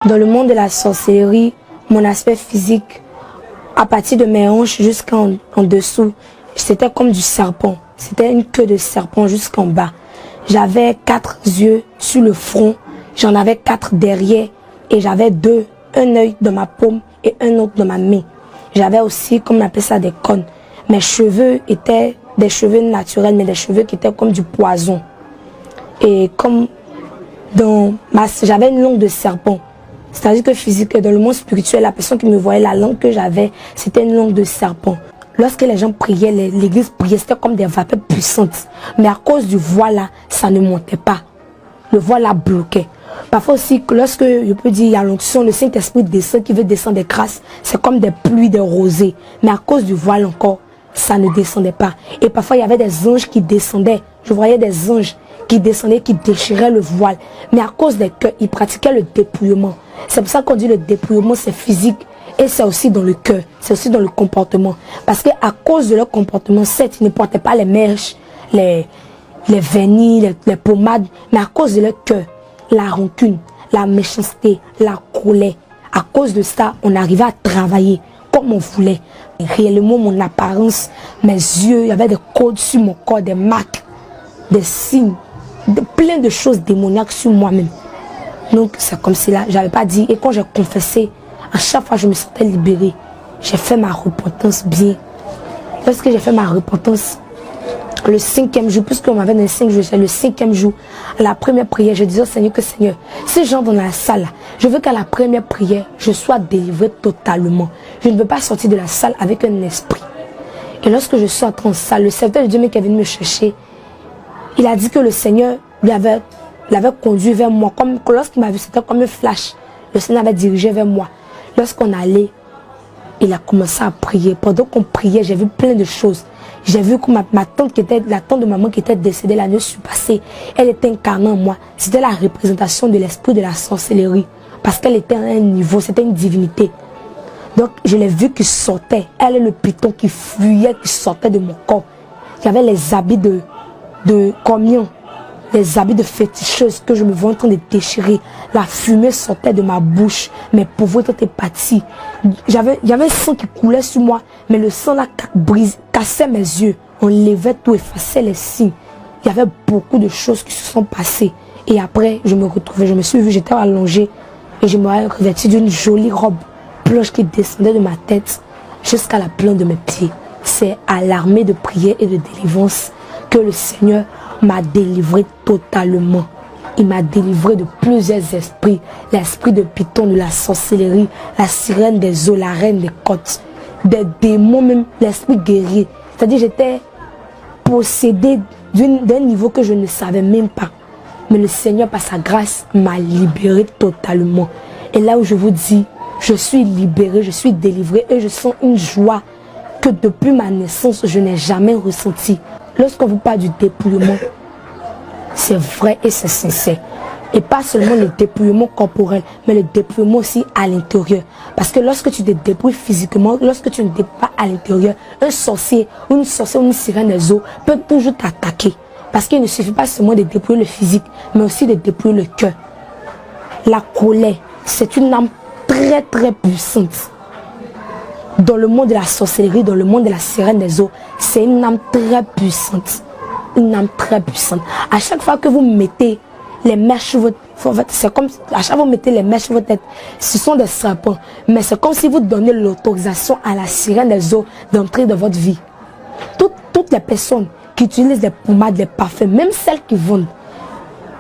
Dans le monde de la sorcellerie, mon aspect physique, à partir de mes hanches jusqu'en dessous, c'était comme du serpent. C'était une queue de serpent jusqu'en bas. J'avais 4 yeux sur le front, j'en avais 4 derrière et j'avais un œil dans ma paume et un autre dans ma main. J'avais aussi, comme on appelle ça, des cornes. Mes cheveux étaient des cheveux naturels, mais des cheveux qui étaient comme du poison. Et comme j'avais une langue de serpent. C'est-à-dire que physique, dans le monde spirituel, la personne qui me voyait, la langue que j'avais, c'était une langue de serpent. Lorsque les gens priaient, l'église priait, c'était comme des vapeurs puissantes. Mais à cause du voile là, ça ne montait pas. Le voile là bloquait. Parfois aussi, lorsque, je peux dire, il y a l'onction, le Saint-Esprit descend, qui veut descendre des grâces, c'est comme des pluies de rosée. Mais à cause du voile encore, ça ne descendait pas. Et parfois, il y avait des anges qui descendaient. Je voyais des anges qui descendaient, qui déchiraient le voile. Mais à cause des cœurs, ils pratiquaient le dépouillement. C'est pour ça qu'on dit le dépouillement, c'est physique. Et c'est aussi dans le cœur, c'est aussi dans le comportement. Parce qu'à cause de leur comportement, certes, ils ne portaient pas les mèches, les vernis, les pommades, mais à cause de leur cœur, la rancune, la méchanceté, la colère, à cause de ça, on arrivait à travailler comme on voulait. Et réellement, mon apparence, mes yeux, il y avait des codes sur mon corps, des marques, des signes, plein de choses démoniaques sur moi-même. Donc c'est comme cela, j'avais pas dit. Et quand j'ai confessé, à chaque fois je me sentais libérée. J'ai fait ma repentance bien. Lorsque j'ai fait ma repentance, le 5e jour, puisqu'on m'avait donné 5 jours, c'est le 5e jour, à la première prière, je disais au Seigneur que Seigneur, ces gens dans la salle, je veux qu'à la première prière, je sois délivrée totalement. Je ne veux pas sortir de la salle avec un esprit. Et lorsque je suis entrée en salle, le serviteur de Dieu qui est venu me chercher, il a dit que le Seigneur l'avait conduit vers moi. Comme lorsqu'il m'a vu, c'était comme un flash. Le Seigneur avait dirigé vers moi. Lorsqu'on allait, il a commencé à prier. Pendant qu'on priait, j'ai vu plein de choses. J'ai vu que ma tante, la tante de maman qui était décédée l'année passée, elle était incarnée en moi. C'était la représentation de l'esprit de la sorcellerie. Parce qu'elle était à un niveau, c'était une divinité. Donc je l'ai vu qui sortait. Elle est le python qui fuyait, qui sortait de mon corps. Il y avait les habits de communion. Les habits de féticheuse que je me vois en train de déchirer. La fumée sortait de ma bouche. Mes pauvretés étaient parties. Il y avait un sang qui coulait sur moi. Mais le sang là cassait mes yeux. On levait tout, effaçait les signes. Il y avait beaucoup de choses qui se sont passées. Et après, je me retrouvais, je me suis vue, j'étais allongée. Et je me revêtie d'une jolie robe blanche qui descendait de ma tête jusqu'à la plante de mes pieds. C'est à l'armée de prière et de délivrance que le Seigneur m'a délivré totalement. Il m'a délivré de plusieurs esprits. L'esprit de Python, de la sorcellerie, la sirène des eaux, la reine des côtes, des démons même, l'esprit guerrier. C'est-à-dire j'étais possédée d'un niveau que je ne savais même pas. Mais le Seigneur, par sa grâce, m'a libérée totalement. Et là où je vous dis, je suis libérée, je suis délivrée et je sens une joie que depuis ma naissance, je n'ai jamais ressentie. Lorsqu'on vous parle du dépouillement, c'est vrai et c'est sincère. Et pas seulement le dépouillement corporel, mais le dépouillement aussi à l'intérieur. Parce que lorsque tu te dépouilles physiquement, lorsque tu ne dépouilles pas à l'intérieur, un sorcier ou une sorcière ou une sirène des eaux peut toujours t'attaquer. Parce qu'il ne suffit pas seulement de dépouiller le physique, mais aussi de dépouiller le cœur. La colère, c'est une âme très très puissante. Dans le monde de la sorcellerie, dans le monde de la sirène des eaux, c'est une âme très puissante. Une âme très puissante. À chaque fois que vous mettez les mèches sur votre tête, c'est comme à chaque fois que vous mettez les mèches sur votre tête, ce sont des serpents. Mais c'est comme si vous donnez l'autorisation à la sirène des eaux d'entrer dans votre vie. Toutes les personnes qui utilisent des pommades, des parfums, même celles qui vendent,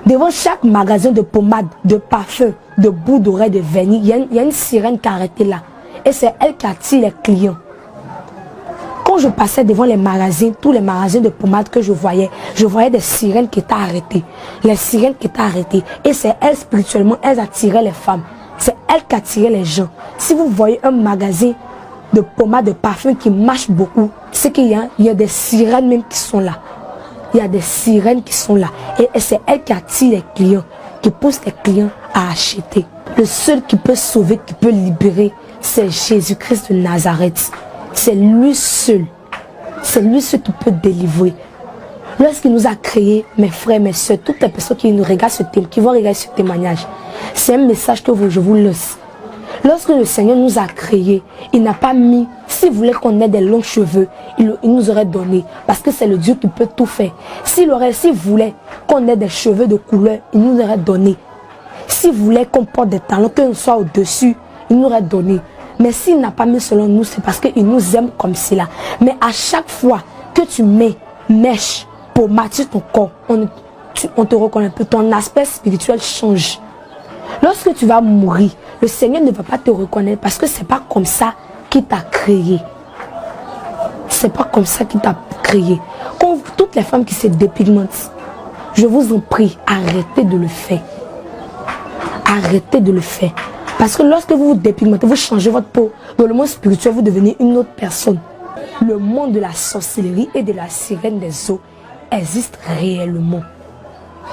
devant chaque magasin de pommades, de parfums, de bouts d'oreilles, de vernis, il y a une sirène qui est arrêtée là. Et c'est elle qui attire les clients. Quand je passais devant les magasins, tous les magasins de pommades que je voyais des sirènes qui étaient arrêtées. Les sirènes qui étaient arrêtées. Et c'est elles, spirituellement, elles attiraient les femmes. C'est elles qui attiraient les gens. Si vous voyez un magasin de pommades, de parfums qui marche beaucoup, c'est qu'il y a des sirènes même qui sont là. Il y a des sirènes qui sont là. Et c'est elles qui attirent les clients, qui poussent les clients à acheter. Le seul qui peut sauver, qui peut libérer, c'est Jésus-Christ de Nazareth. C'est lui seul. C'est lui seul qui peut délivrer. Lorsqu'il nous a créés, mes frères, mes soeurs, toutes les personnes qui nous regardent qui vont regarder ce témoignage, c'est un message que je vous laisse. Lorsque le Seigneur nous a créés, il n'a pas mis, s'il voulait qu'on ait des longs cheveux, il nous aurait donné, parce que c'est le Dieu qui peut tout faire. S'il voulait qu'on ait des cheveux de couleur, il nous aurait donné. S'il voulait qu'on porte des talons, qu'on soit au-dessus, il nous aurait donné. Mais s'il n'a pas mis selon nous, c'est parce qu'il nous aime comme cela. Mais à chaque fois que tu mets mèche, pommade sur ton corps, on te reconnaît peu, ton aspect spirituel change. Lorsque tu vas mourir, le Seigneur ne va pas te reconnaître parce que c'est pas comme ça qu'il t'a créé. C'est pas comme ça qu'il t'a créé. Comme toutes les femmes qui se dépigmentent, je vous en prie, arrêtez de le faire. Arrêtez de le faire. Parce que lorsque vous vous dépigmentez, vous changez votre peau. Dans le monde spirituel, vous devenez une autre personne. Le monde de la sorcellerie et de la sirène des eaux existe réellement.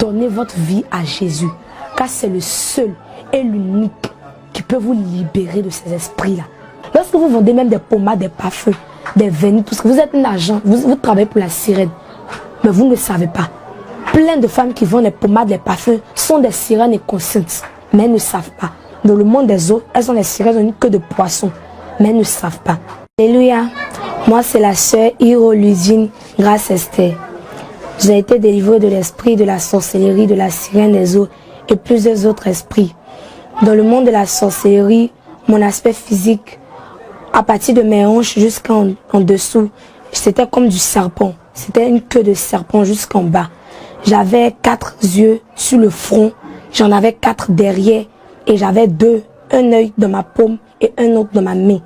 Donnez votre vie à Jésus. Car c'est le seul et l'unique qui peut vous libérer de ces esprits-là. Lorsque vous vendez même des pommades, des parfums, des vernis, tout ce que vous êtes un agent, vous travaillez pour la sirène, mais vous ne le savez pas. Plein de femmes qui vendent les pommades, les parfums sont des sirènes inconscientes, mais elles ne savent pas. Dans le monde des eaux, elles sont des sirènes, elles n'ont que de poissons, mais elles ne savent pas. Alléluia. Moi, c'est la sœur Hiro-Ludine Grâce Esther. J'ai été délivrée de l'esprit de la sorcellerie, de la sirène des eaux et plusieurs autres esprits. Dans le monde de la sorcellerie, mon aspect physique, à partir de mes hanches jusqu'en dessous, c'était comme du serpent. C'était une queue de serpent jusqu'en bas. J'avais 4 yeux sur le front, j'en avais 4 derrière et j'avais un œil dans ma paume et un autre dans ma main.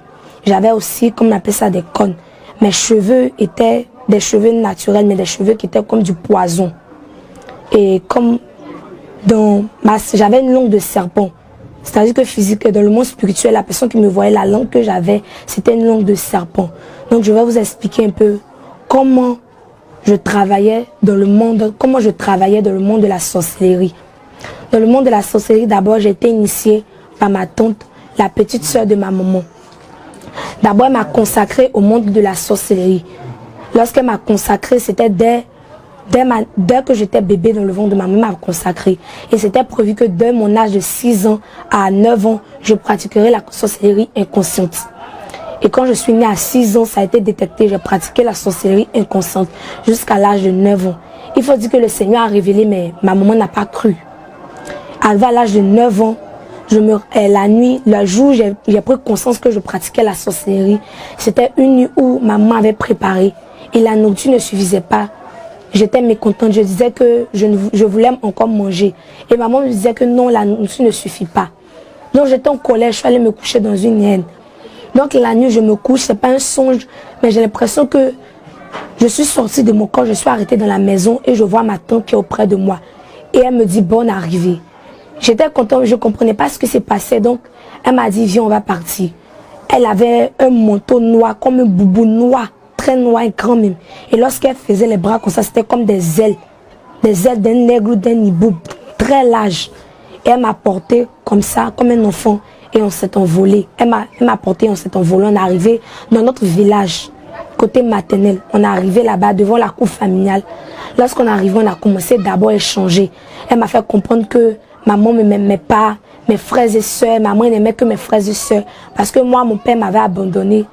J'avais aussi, comme on appelle ça, des cônes. Mes cheveux étaient des cheveux naturels, mais des cheveux qui étaient comme du poison. Et comme j'avais une langue de serpent. C'est-à-dire que physique, dans le monde spirituel, la personne qui me voyait, la langue que j'avais, c'était une langue de serpent. Donc je vais vous expliquer un peu comment je travaillais dans le monde de la sorcellerie. Dans le monde de la sorcellerie, d'abord, j'ai été initiée par ma tante, la petite sœur de ma maman. D'abord, elle m'a consacrée au monde de la sorcellerie. Lorsqu'elle m'a consacrée, c'était dès que j'étais bébé dans le ventre de ma maman, elle m'a consacrée. Et c'était prévu que dès mon âge de 6 ans à 9 ans, je pratiquerais la sorcellerie inconsciente. Et quand je suis née à 6 ans, ça a été détecté. J'ai pratiqué la sorcellerie inconsciente jusqu'à l'âge de 9 ans. Il faut dire que le Seigneur a révélé, mais ma maman n'a pas cru. Arrivé à l'âge de 9 ans, la nuit, le jour, j'ai pris conscience que je pratiquais la sorcellerie. C'était une nuit où ma maman avait préparé et la nourriture ne suffisait pas. J'étais mécontente, je disais que je voulais encore manger. Et maman me disait que non, la nourriture ne suffit pas. Donc j'étais en colère, je suis allée me coucher dans une haine. Donc la nuit, je me couche, c'est pas un songe, mais j'ai l'impression que je suis sortie de mon corps, je suis arrêtée dans la maison et je vois ma tante qui est auprès de moi. Et elle me dit bonne arrivée. J'étais contente, je ne comprenais pas ce qui s'est passé, donc elle m'a dit viens, on va partir. Elle avait un manteau noir, comme un boubou noir, très noir et grand même. Et lorsqu'elle faisait les bras comme ça, c'était comme des ailes d'un aigle ou d'un hibou, très large. Et elle m'a porté comme ça, comme un enfant, et on s'est envolé. Elle m'a porté, on s'est envolé, on est arrivé dans notre village, côté maternel. On est arrivé là-bas, devant la cour familiale. Lorsqu'on est arrivé, on a commencé d'abord à échanger. Elle m'a fait comprendre que maman ne m'aimait pas, mes frères et sœurs, maman n'aimait que mes frères et sœurs. Parce que moi, mon père m'avait abandonné.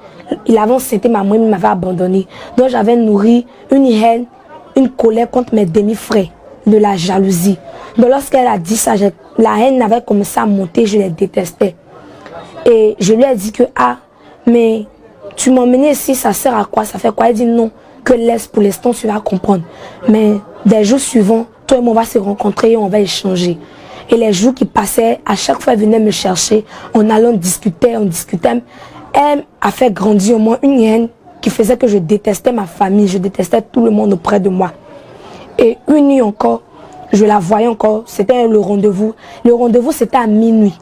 Il avait enceinté maman, il m'avait abandonné. Donc j'avais nourri une haine, une colère contre mes demi-frères, de la jalousie. Donc lorsqu'elle a dit ça, la haine avait commencé à monter, je les détestais. Et je lui ai dit que, mais tu m'as emmené ici, ça sert à quoi, ça fait quoi? Elle dit non, que laisse pour l'instant, tu vas comprendre. Mais des jours suivants, toi et moi, on va se rencontrer et on va échanger. Et les jours qui passaient, à chaque fois, elle venait me chercher. On allait, on discutait. Elle a fait grandir au moins une haine qui faisait que je détestais ma famille, je détestais tout le monde auprès de moi. Et une nuit encore, je la voyais encore, c'était le rendez-vous. Le rendez-vous, c'était à minuit.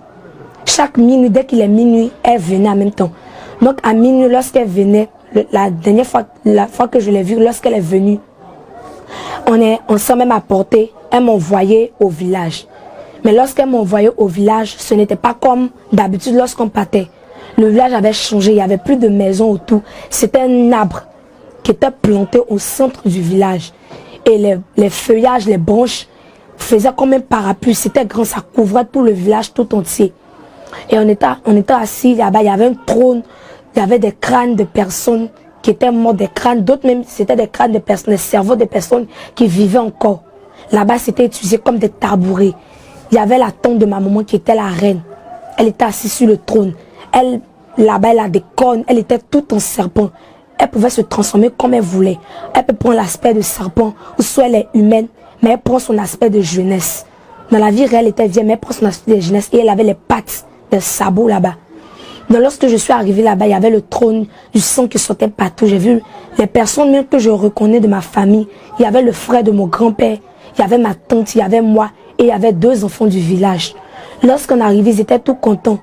Chaque minuit, dès qu'il est minuit, elle venait en même temps. Donc à minuit, lorsqu'elle venait, la fois que je l'ai vue, lorsqu'elle est venue, on s'est même apporté, elle m'envoyait au village. Mais lorsqu'elle m'envoyait au village, ce n'était pas comme d'habitude lorsqu'on partait. Le village avait changé, il n'y avait plus de maisons autour. C'était un arbre qui était planté au centre du village. Et les feuillages, les branches faisaient comme un parapluie. C'était grand, ça couvrait tout le village tout entier. Et on était assis là-bas, il y avait un trône, il y avait des crânes de personnes qui étaient mortes, des crânes, d'autres même, c'était des crânes de personnes, des cerveaux de personnes qui vivaient encore. Là-bas, c'était utilisé comme des tabourets. Il y avait la tante de ma maman qui était la reine. Elle était assise sur le trône. Elle, là-bas, elle a des cornes, elle était toute en serpent. Elle pouvait se transformer comme elle voulait. Elle peut prendre l'aspect de serpent, ou soit elle est humaine, mais elle prend son aspect de jeunesse. Dans la vie réelle, elle était vieille, mais elle prend son aspect de jeunesse et elle avait les pattes de sabot là-bas. Donc lorsque je suis arrivée là-bas, il y avait le trône, du sang qui sortait partout. J'ai vu les personnes même que je reconnais de ma famille. Il y avait le frère de mon grand-père, il y avait ma tante, il y avait moi et il y avait 2 enfants du village. Lorsqu'on arrivait, ils étaient tout contents.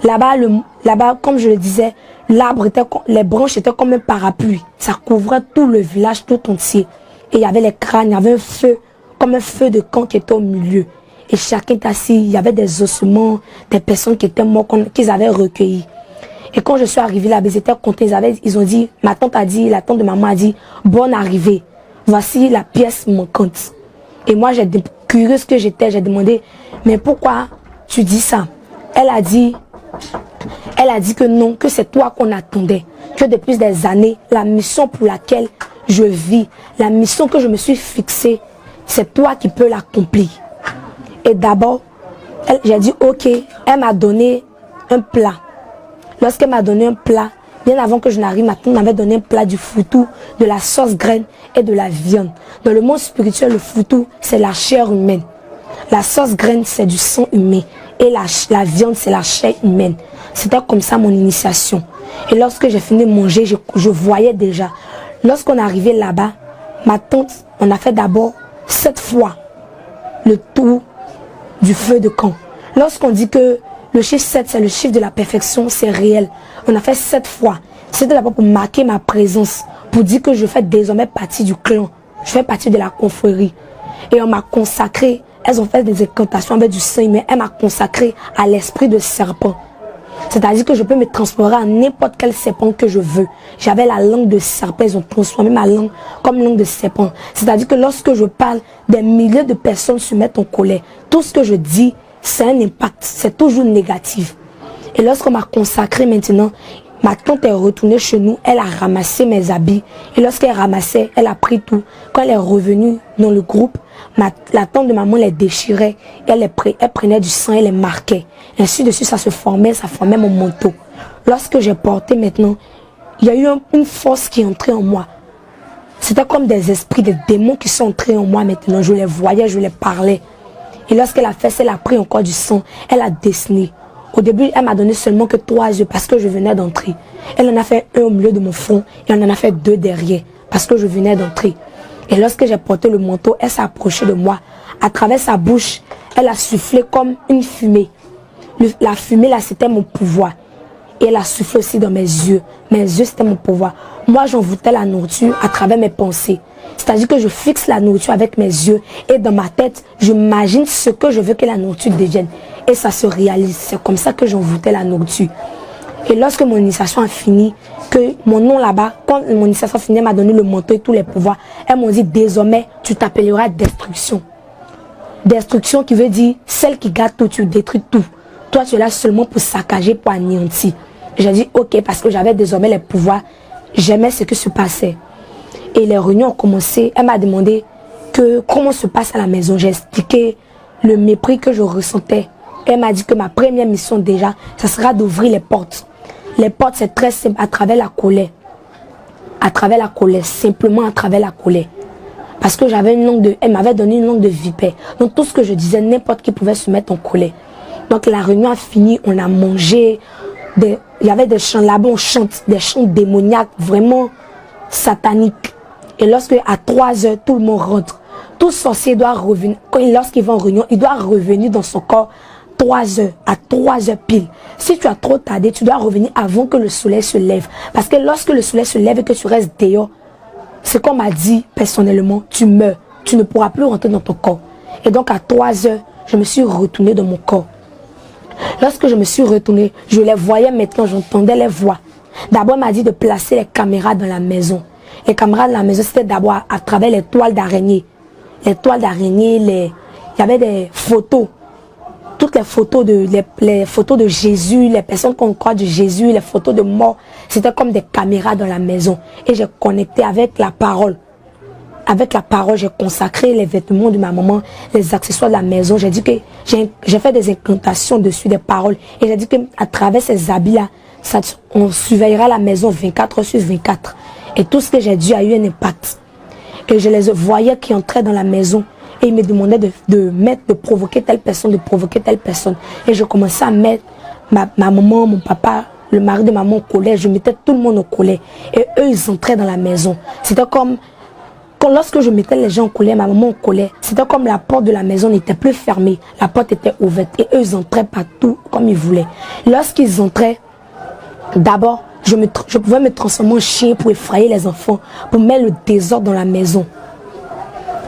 Là-bas, comme je le disais, les branches étaient comme un parapluie. Ça couvrait tout le village tout entier. Et il y avait les crânes, il y avait un feu, comme un feu de camp qui était au milieu. Et chacun était assis, il y avait des ossements, des personnes qui étaient mortes, qu'ils avaient recueillies. Et quand je suis arrivée là, ils étaient contents, ils ont dit, ma tante a dit, la tante de maman a dit, bonne arrivée, voici la pièce manquante. Et moi, curieuse que j'étais, j'ai demandé, mais pourquoi tu dis ça? Elle a dit que non, que c'est toi qu'on attendait, que depuis des années, la mission pour laquelle je vis, la mission que je me suis fixée, c'est toi qui peux l'accomplir. Et d'abord, j'ai dit ok, elle m'a donné un plat. Lorsqu'elle m'a donné un plat, bien avant que je n'arrive, ma tante m'avait donné un plat du foutou, de la sauce graine et de la viande. Dans le monde spirituel, le foutou, c'est la chair humaine. La sauce graine, c'est du sang humain. Et la viande, c'est la chair humaine. C'était comme ça mon initiation. Et lorsque j'ai fini de manger, je voyais déjà. Lorsqu'on est arrivé là-bas, ma tante, on a fait d'abord 7 fois le tour du feu de camp. Lorsqu'on dit que le chiffre 7, c'est le chiffre de la perfection, c'est réel. On a fait 7 fois. C'était d'abord pour marquer ma présence, pour dire que je fais désormais partie du clan. Je fais partie de la confrérie. Et on m'a consacré, elles ont fait des incantations avec du sang, mais elle m'a consacré à l'esprit de serpent. C'est-à-dire que je peux me transformer en n'importe quel serpent que je veux. J'avais la langue de serpent, ils ont transformé ma langue comme langue de serpent. C'est-à-dire que lorsque je parle, des milliers de personnes se mettent en colère. Tout ce que je dis, c'est un impact, c'est toujours négatif. Et lorsqu'on m'a consacré maintenant, ma tante est retournée chez nous, elle a ramassé mes habits. Et lorsqu'elle ramassait, elle a pris tout. Quand elle est revenue dans le groupe, la tante de maman les déchirait, elle prenait du sang, elle les marquait. Ainsi de suite, ça formait mon manteau. Lorsque j'ai porté maintenant, il y a eu une force qui est entrée en moi. C'était comme des esprits, des démons qui sont entrés en moi maintenant. Je les voyais, je les parlais. Et lorsqu'elle a fait ça, elle a pris encore du sang, elle a dessiné. Au début, elle m'a donné seulement que 3 yeux parce que je venais d'entrer. Elle en a fait un au milieu de mon front et elle en a fait 2 derrière parce que je venais d'entrer. Et lorsque j'ai porté le manteau, elle s'est approchée de moi. À travers sa bouche, elle a soufflé comme une fumée. La fumée là, c'était mon pouvoir. Et elle a soufflé aussi dans mes yeux. Mes yeux, c'était mon pouvoir. Moi, j'envoûtais la nourriture à travers mes pensées. C'est-à-dire que je fixe la nourriture avec mes yeux. Et dans ma tête, j'imagine ce que je veux que la nourriture devienne. Et ça se réalise. C'est comme ça que j'envoûtais la nourriture. Et lorsque mon initiation a fini, que mon nom là-bas, quand mon initiation a fini, elle m'a donné le manteau et tous les pouvoirs. Elles m'ont dit, désormais, tu t'appelleras Destruction. Destruction qui veut dire, celle qui garde tout, tu détruis tout. Toi, tu es là seulement pour saccager, pour anéantir. J'ai dit, ok, parce que j'avais désormais les pouvoirs. J'aimais ce qui se passait. Et les réunions ont commencé. Elle m'a demandé comment se passe à la maison. J'ai expliqué le mépris que je ressentais. Elle m'a dit que ma première mission déjà, ça sera d'ouvrir les portes. Les portes, c'est très simple, à travers la colère. À travers la colère, simplement à travers la colère. Parce que j'avais une langue elle m'avait donné une langue de vipère. Donc tout ce que je disais, n'importe qui pouvait se mettre en colère. Donc la réunion a fini, on a mangé. Il y avait des chants là-bas, on chante des chants démoniaques, vraiment sataniques. Et lorsque à 3 heures, tout le monde rentre. Tout sorcier doit revenir. Lorsqu'il va en réunion, il doit revenir dans son corps 3 heures, à 3 heures pile. Si tu as trop tardé, tu dois revenir avant que le soleil se lève. Parce que lorsque le soleil se lève et que tu restes dehors, c'est qu'on m'a dit personnellement, tu meurs. Tu ne pourras plus rentrer dans ton corps. Et donc à 3 heures, je me suis retournée dans mon corps. Lorsque je me suis retournée, je les voyais maintenant, j'entendais les voix. D'abord, elle m'a dit de placer les caméras dans la maison. Les caméras de la maison, c'était d'abord à travers les toiles d'araignée. Les toiles d'araignée, il y avait des photos. Toutes les photos de Jésus, les personnes qu'on croit de Jésus, les photos de mort, c'était comme des caméras dans la maison. Et j'ai connecté avec la parole. Avec la parole, j'ai consacré les vêtements de ma maman, les accessoires de la maison. J'ai dit que j'ai fait des incantations dessus, des paroles. Et j'ai dit qu'à travers ces habits-là, on surveillera la maison 24 heures sur 24. Et tout ce que j'ai dit a eu un impact. Et je les voyais qui entraient dans la maison. Et ils me demandaient de provoquer telle personne, de provoquer telle personne. Et je commençais à mettre ma maman, mon papa, le mari de maman au collet. Je mettais tout le monde au collet. Et eux, ils entraient dans la maison. C'était comme... Lorsque je mettais les gens au collet, ma maman au collet, c'était comme la porte de la maison n'était plus fermée. La porte était ouverte. Et eux, ils entraient partout comme ils voulaient. Lorsqu'ils entraient, d'abord, je pouvais me transformer en chien pour effrayer les enfants, pour mettre le désordre dans la maison.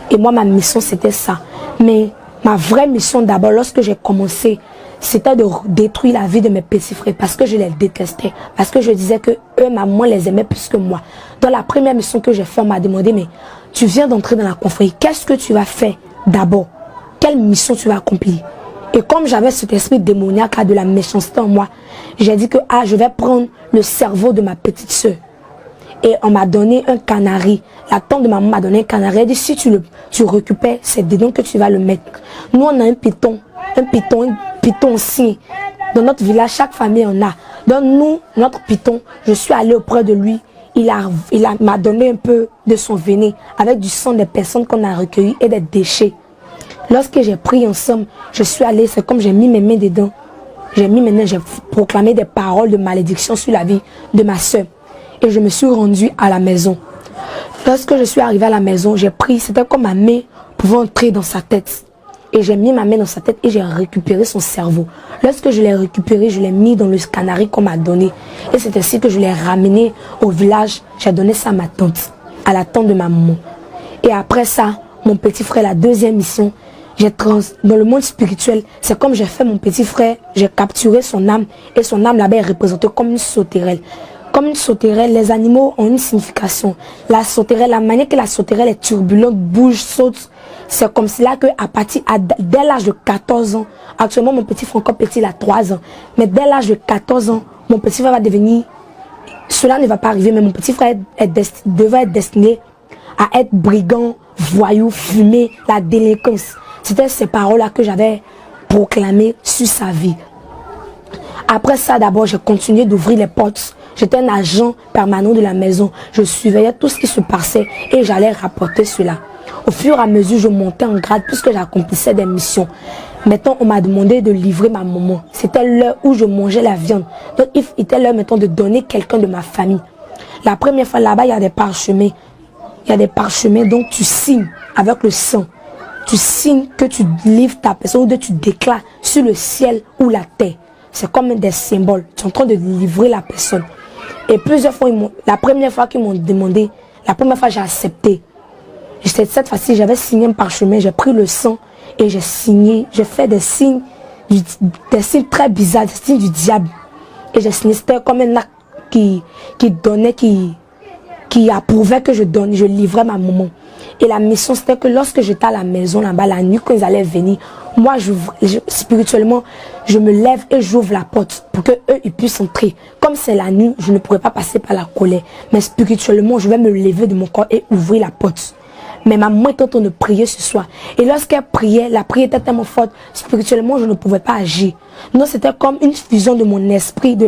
Et moi, ma mission, c'était ça. Mais ma vraie mission, d'abord, lorsque j'ai commencé, c'était de détruire la vie de mes petits frères parce que je les détestais. Parce que je disais que eux, maman, les aimait plus que moi. Dans la première mission que j'ai faite, on m'a demandé, mais tu viens d'entrer dans la confrérie, qu'est-ce que tu vas faire d'abord? Quelle mission tu vas accomplir? Et comme j'avais cet esprit démoniaque là, de la méchanceté en moi, j'ai dit que je vais prendre le cerveau de ma petite soeur. Et on m'a donné un canari. La tante de maman m'a donné un canari. Elle dit, si tu récupères, c'est dedans que tu vas le mettre. Nous, on a un python aussi. Dans notre village, chaque famille en a. Donc nous, notre python, je suis allée auprès de lui. Il m'a donné un peu de son venin avec du sang des personnes qu'on a recueillies et des déchets. Lorsque j'ai pris ensemble, je suis allée, c'est comme j'ai mis mes mains dedans. J'ai proclamé des paroles de malédiction sur la vie de ma soeur. Et je me suis rendue à la maison. Lorsque je suis arrivée à la maison, j'ai pris, c'était comme ma main pouvait entrer dans sa tête. Et j'ai mis ma main dans sa tête et j'ai récupéré son cerveau. Lorsque je l'ai récupéré, je l'ai mis dans le canari qu'on m'a donné. Et c'est ainsi que je l'ai ramené au village. J'ai donné ça à ma tante, à la tante de ma maman. Et après ça, mon petit frère, la deuxième mission, dans le monde spirituel, c'est comme j'ai fait mon petit frère, j'ai capturé son âme. Et son âme là-bas est représentée comme une sauterelle. Comme une sauterelle, les animaux ont une signification. La sauterelle, la manière que la sauterelle est turbulente, bouge, saute, c'est comme cela que dès l'âge de 14 ans, actuellement mon petit frère encore petit, il a 3 ans, mais dès l'âge de 14 ans, mon petit frère va devenir, cela ne va pas arriver, mais mon petit frère devrait être destiné à être brigand, voyou, fumé, la délinquance. C'était ces paroles-là que j'avais proclamées sur sa vie. Après ça, d'abord, j'ai continué d'ouvrir les portes. J'étais un agent permanent de la maison. Je surveillais tout ce qui se passait et j'allais rapporter cela. Au fur et à mesure, je montais en grade puisque j'accomplissais des missions. Maintenant, on m'a demandé de livrer ma maman. C'était l'heure où je mangeais la viande. Donc, il était l'heure maintenant de donner quelqu'un de ma famille. La première fois, là-bas, il y a des parchemins. Il y a des parchemins, donc tu signes avec le sang. Tu signes que tu livres ta personne ou que tu déclares sur le ciel ou la terre. C'est comme des symboles. Tu es en train de livrer la personne. Et plusieurs fois, la première fois qu'ils m'ont demandé, la première fois j'ai accepté. Cette fois-ci, j'avais signé un parchemin, j'ai pris le sang et j'ai signé, j'ai fait des signes très bizarres, des signes du diable. Et j'ai signé, c'était comme un acte qui approuvait que je livrais ma maman. Et la mission, c'était que lorsque j'étais à la maison là-bas, la nuit, quand ils allaient venir, moi, spirituellement, je me lève et j'ouvre la porte pour qu'eux, ils puissent entrer. Comme c'est la nuit, je ne pourrais pas passer par la colère. Mais spirituellement, je vais me lever de mon corps et ouvrir la porte. Mais ma maman était en train de prier ce soir. Et lorsqu'elle priait, la prière était tellement forte. Spirituellement, je ne pouvais pas agir. Non, c'était comme une fusion de mon esprit, de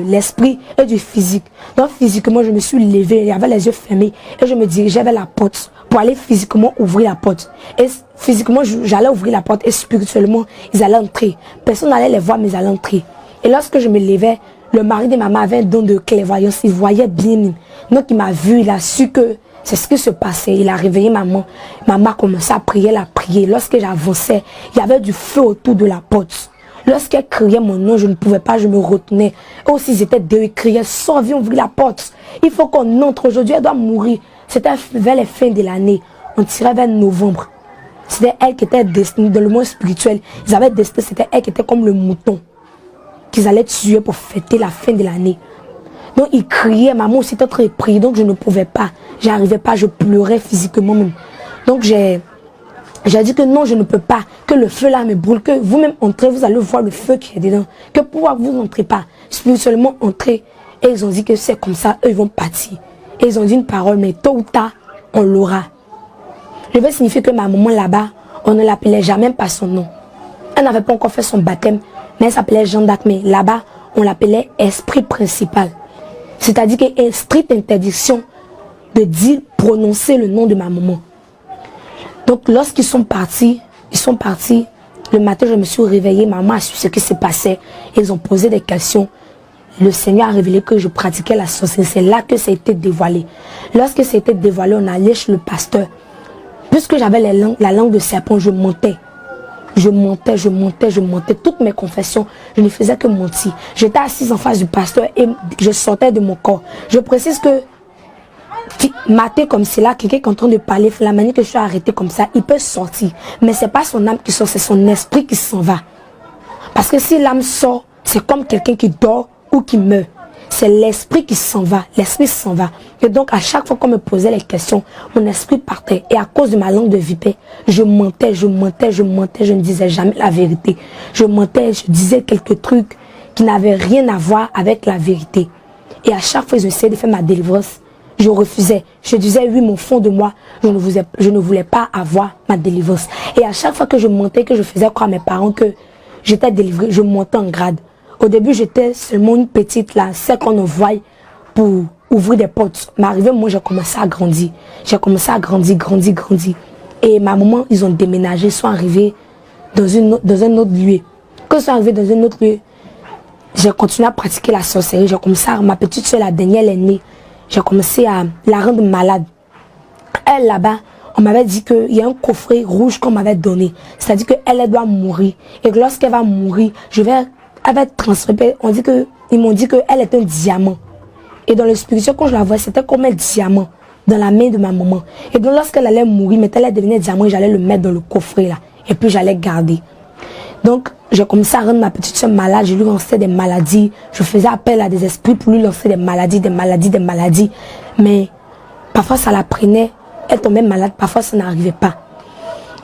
l'esprit et du physique. Donc physiquement, je me suis levée, j'avais les yeux fermés. Et je me dirigeais vers la porte pour aller physiquement ouvrir la porte. Et physiquement, j'allais ouvrir la porte. Et spirituellement, ils allaient entrer. Personne n'allait les voir, mais ils allaient entrer. Et lorsque je me levais, le mari de maman avait un don de clairvoyance. Il voyait bien. Donc il m'a vu, il a su que c'est ce qui se passait. Il a réveillé maman. Maman a commencé à prier, la prier. Lorsque j'avançais, il y avait du feu autour de la porte. Lorsqu'elle criait mon nom, je ne pouvais pas, je me retenais. Et aussi, ils étaient deux, ils criaient, sors, viens ouvrir la porte. Il faut qu'on entre aujourd'hui, elle doit mourir. C'était vers les fins de l'année. On tirait vers novembre. C'était elle qui était destinée, dans le monde spirituel. Ils avaient destiné, c'était elle qui était comme le mouton qu'ils allaient tuer pour fêter la fin de l'année. Donc il criait, maman aussi était en train de prier, donc je ne pouvais pas. J'arrivais pas, je pleurais physiquement même. Donc j'ai dit que non, je ne peux pas, que le feu là me brûle, que vous-même entrez, vous allez voir le feu qui est dedans. Que pourquoi vous n'entrez pas, spirituellement entrez. Et ils ont dit que c'est comme ça, eux ils vont partir. Et ils ont dit une parole, mais tôt ou tard, on l'aura. Je vais signifier que ma maman là-bas, on ne l'appelait jamais par son nom. Elle n'avait pas encore fait son baptême, mais elle s'appelait Jeanne d'Arc. Mais là-bas, on l'appelait esprit principal. C'est-à-dire qu'il y a une stricte interdiction de dire, prononcer le nom de ma maman. Donc lorsqu'ils sont partis, le matin je me suis réveillée, maman a su ce qui se passait. Ils ont posé des questions. Le Seigneur a révélé que je pratiquais la sorcellerie. C'est là que ça a été dévoilé. Lorsque ça a été dévoilé, on allait chez le pasteur. Puisque j'avais la langue de serpent, je montais. Je montais. Toutes mes confessions, je ne faisais que mentir. J'étais assise en face du pasteur et je sortais de mon corps. Je précise que mater comme cela, quelqu'un qui est en train de parler, la manière que je suis arrêtée comme ça, il peut sortir. Mais ce n'est pas son âme qui sort, c'est son esprit qui s'en va. Parce que si l'âme sort, c'est comme quelqu'un qui dort ou qui meurt. C'est l'esprit qui s'en va. L'esprit s'en va. Et donc, à chaque fois qu'on me posait les questions, mon esprit partait. Et à cause de ma langue de vipère, je mentais. Je ne disais jamais la vérité. Je mentais, je disais quelques trucs qui n'avaient rien à voir avec la vérité. Et à chaque fois, j'essayais de faire ma délivrance. Je refusais. Je disais, oui, mon fond de moi, je ne voulais pas avoir ma délivrance. Et à chaque fois que je mentais, que je faisais croire à mes parents que j'étais délivrée, je montais en grade. Au début, j'étais seulement une petite là, celle qu'on envoie pour ouvrir des portes. Mais arrivé, moi, j'ai commencé à grandir. J'ai commencé à grandir. Et ma maman, ils ont déménagé, ils sont arrivés dans un autre lieu. Quand ils sont arrivés dans un autre lieu, j'ai continué à pratiquer la sorcellerie. J'ai commencé à, ma petite soeur, la dernière, elle est née. J'ai commencé à la rendre malade. Elle, là-bas, on m'avait dit qu'il y a un coffret rouge qu'on m'avait donné. C'est-à-dire qu'elle doit mourir. Et que lorsqu'elle va mourir, elle va être transférée. Ils m'ont dit qu'elle est un diamant. Et dans le spirituel, quand je la vois, c'était comme un diamant dans la main de ma maman. Et donc lorsqu'elle allait mourir, mais elle allait devenir diamant, j'allais le mettre dans le coffret là. Et puis j'allais garder. Donc j'ai commencé à rendre ma petite soeur malade. Je lui lançais des maladies. Je faisais appel à des esprits pour lui lancer des maladies. Mais parfois ça la prenait. Elle tombait malade. Parfois ça n'arrivait pas.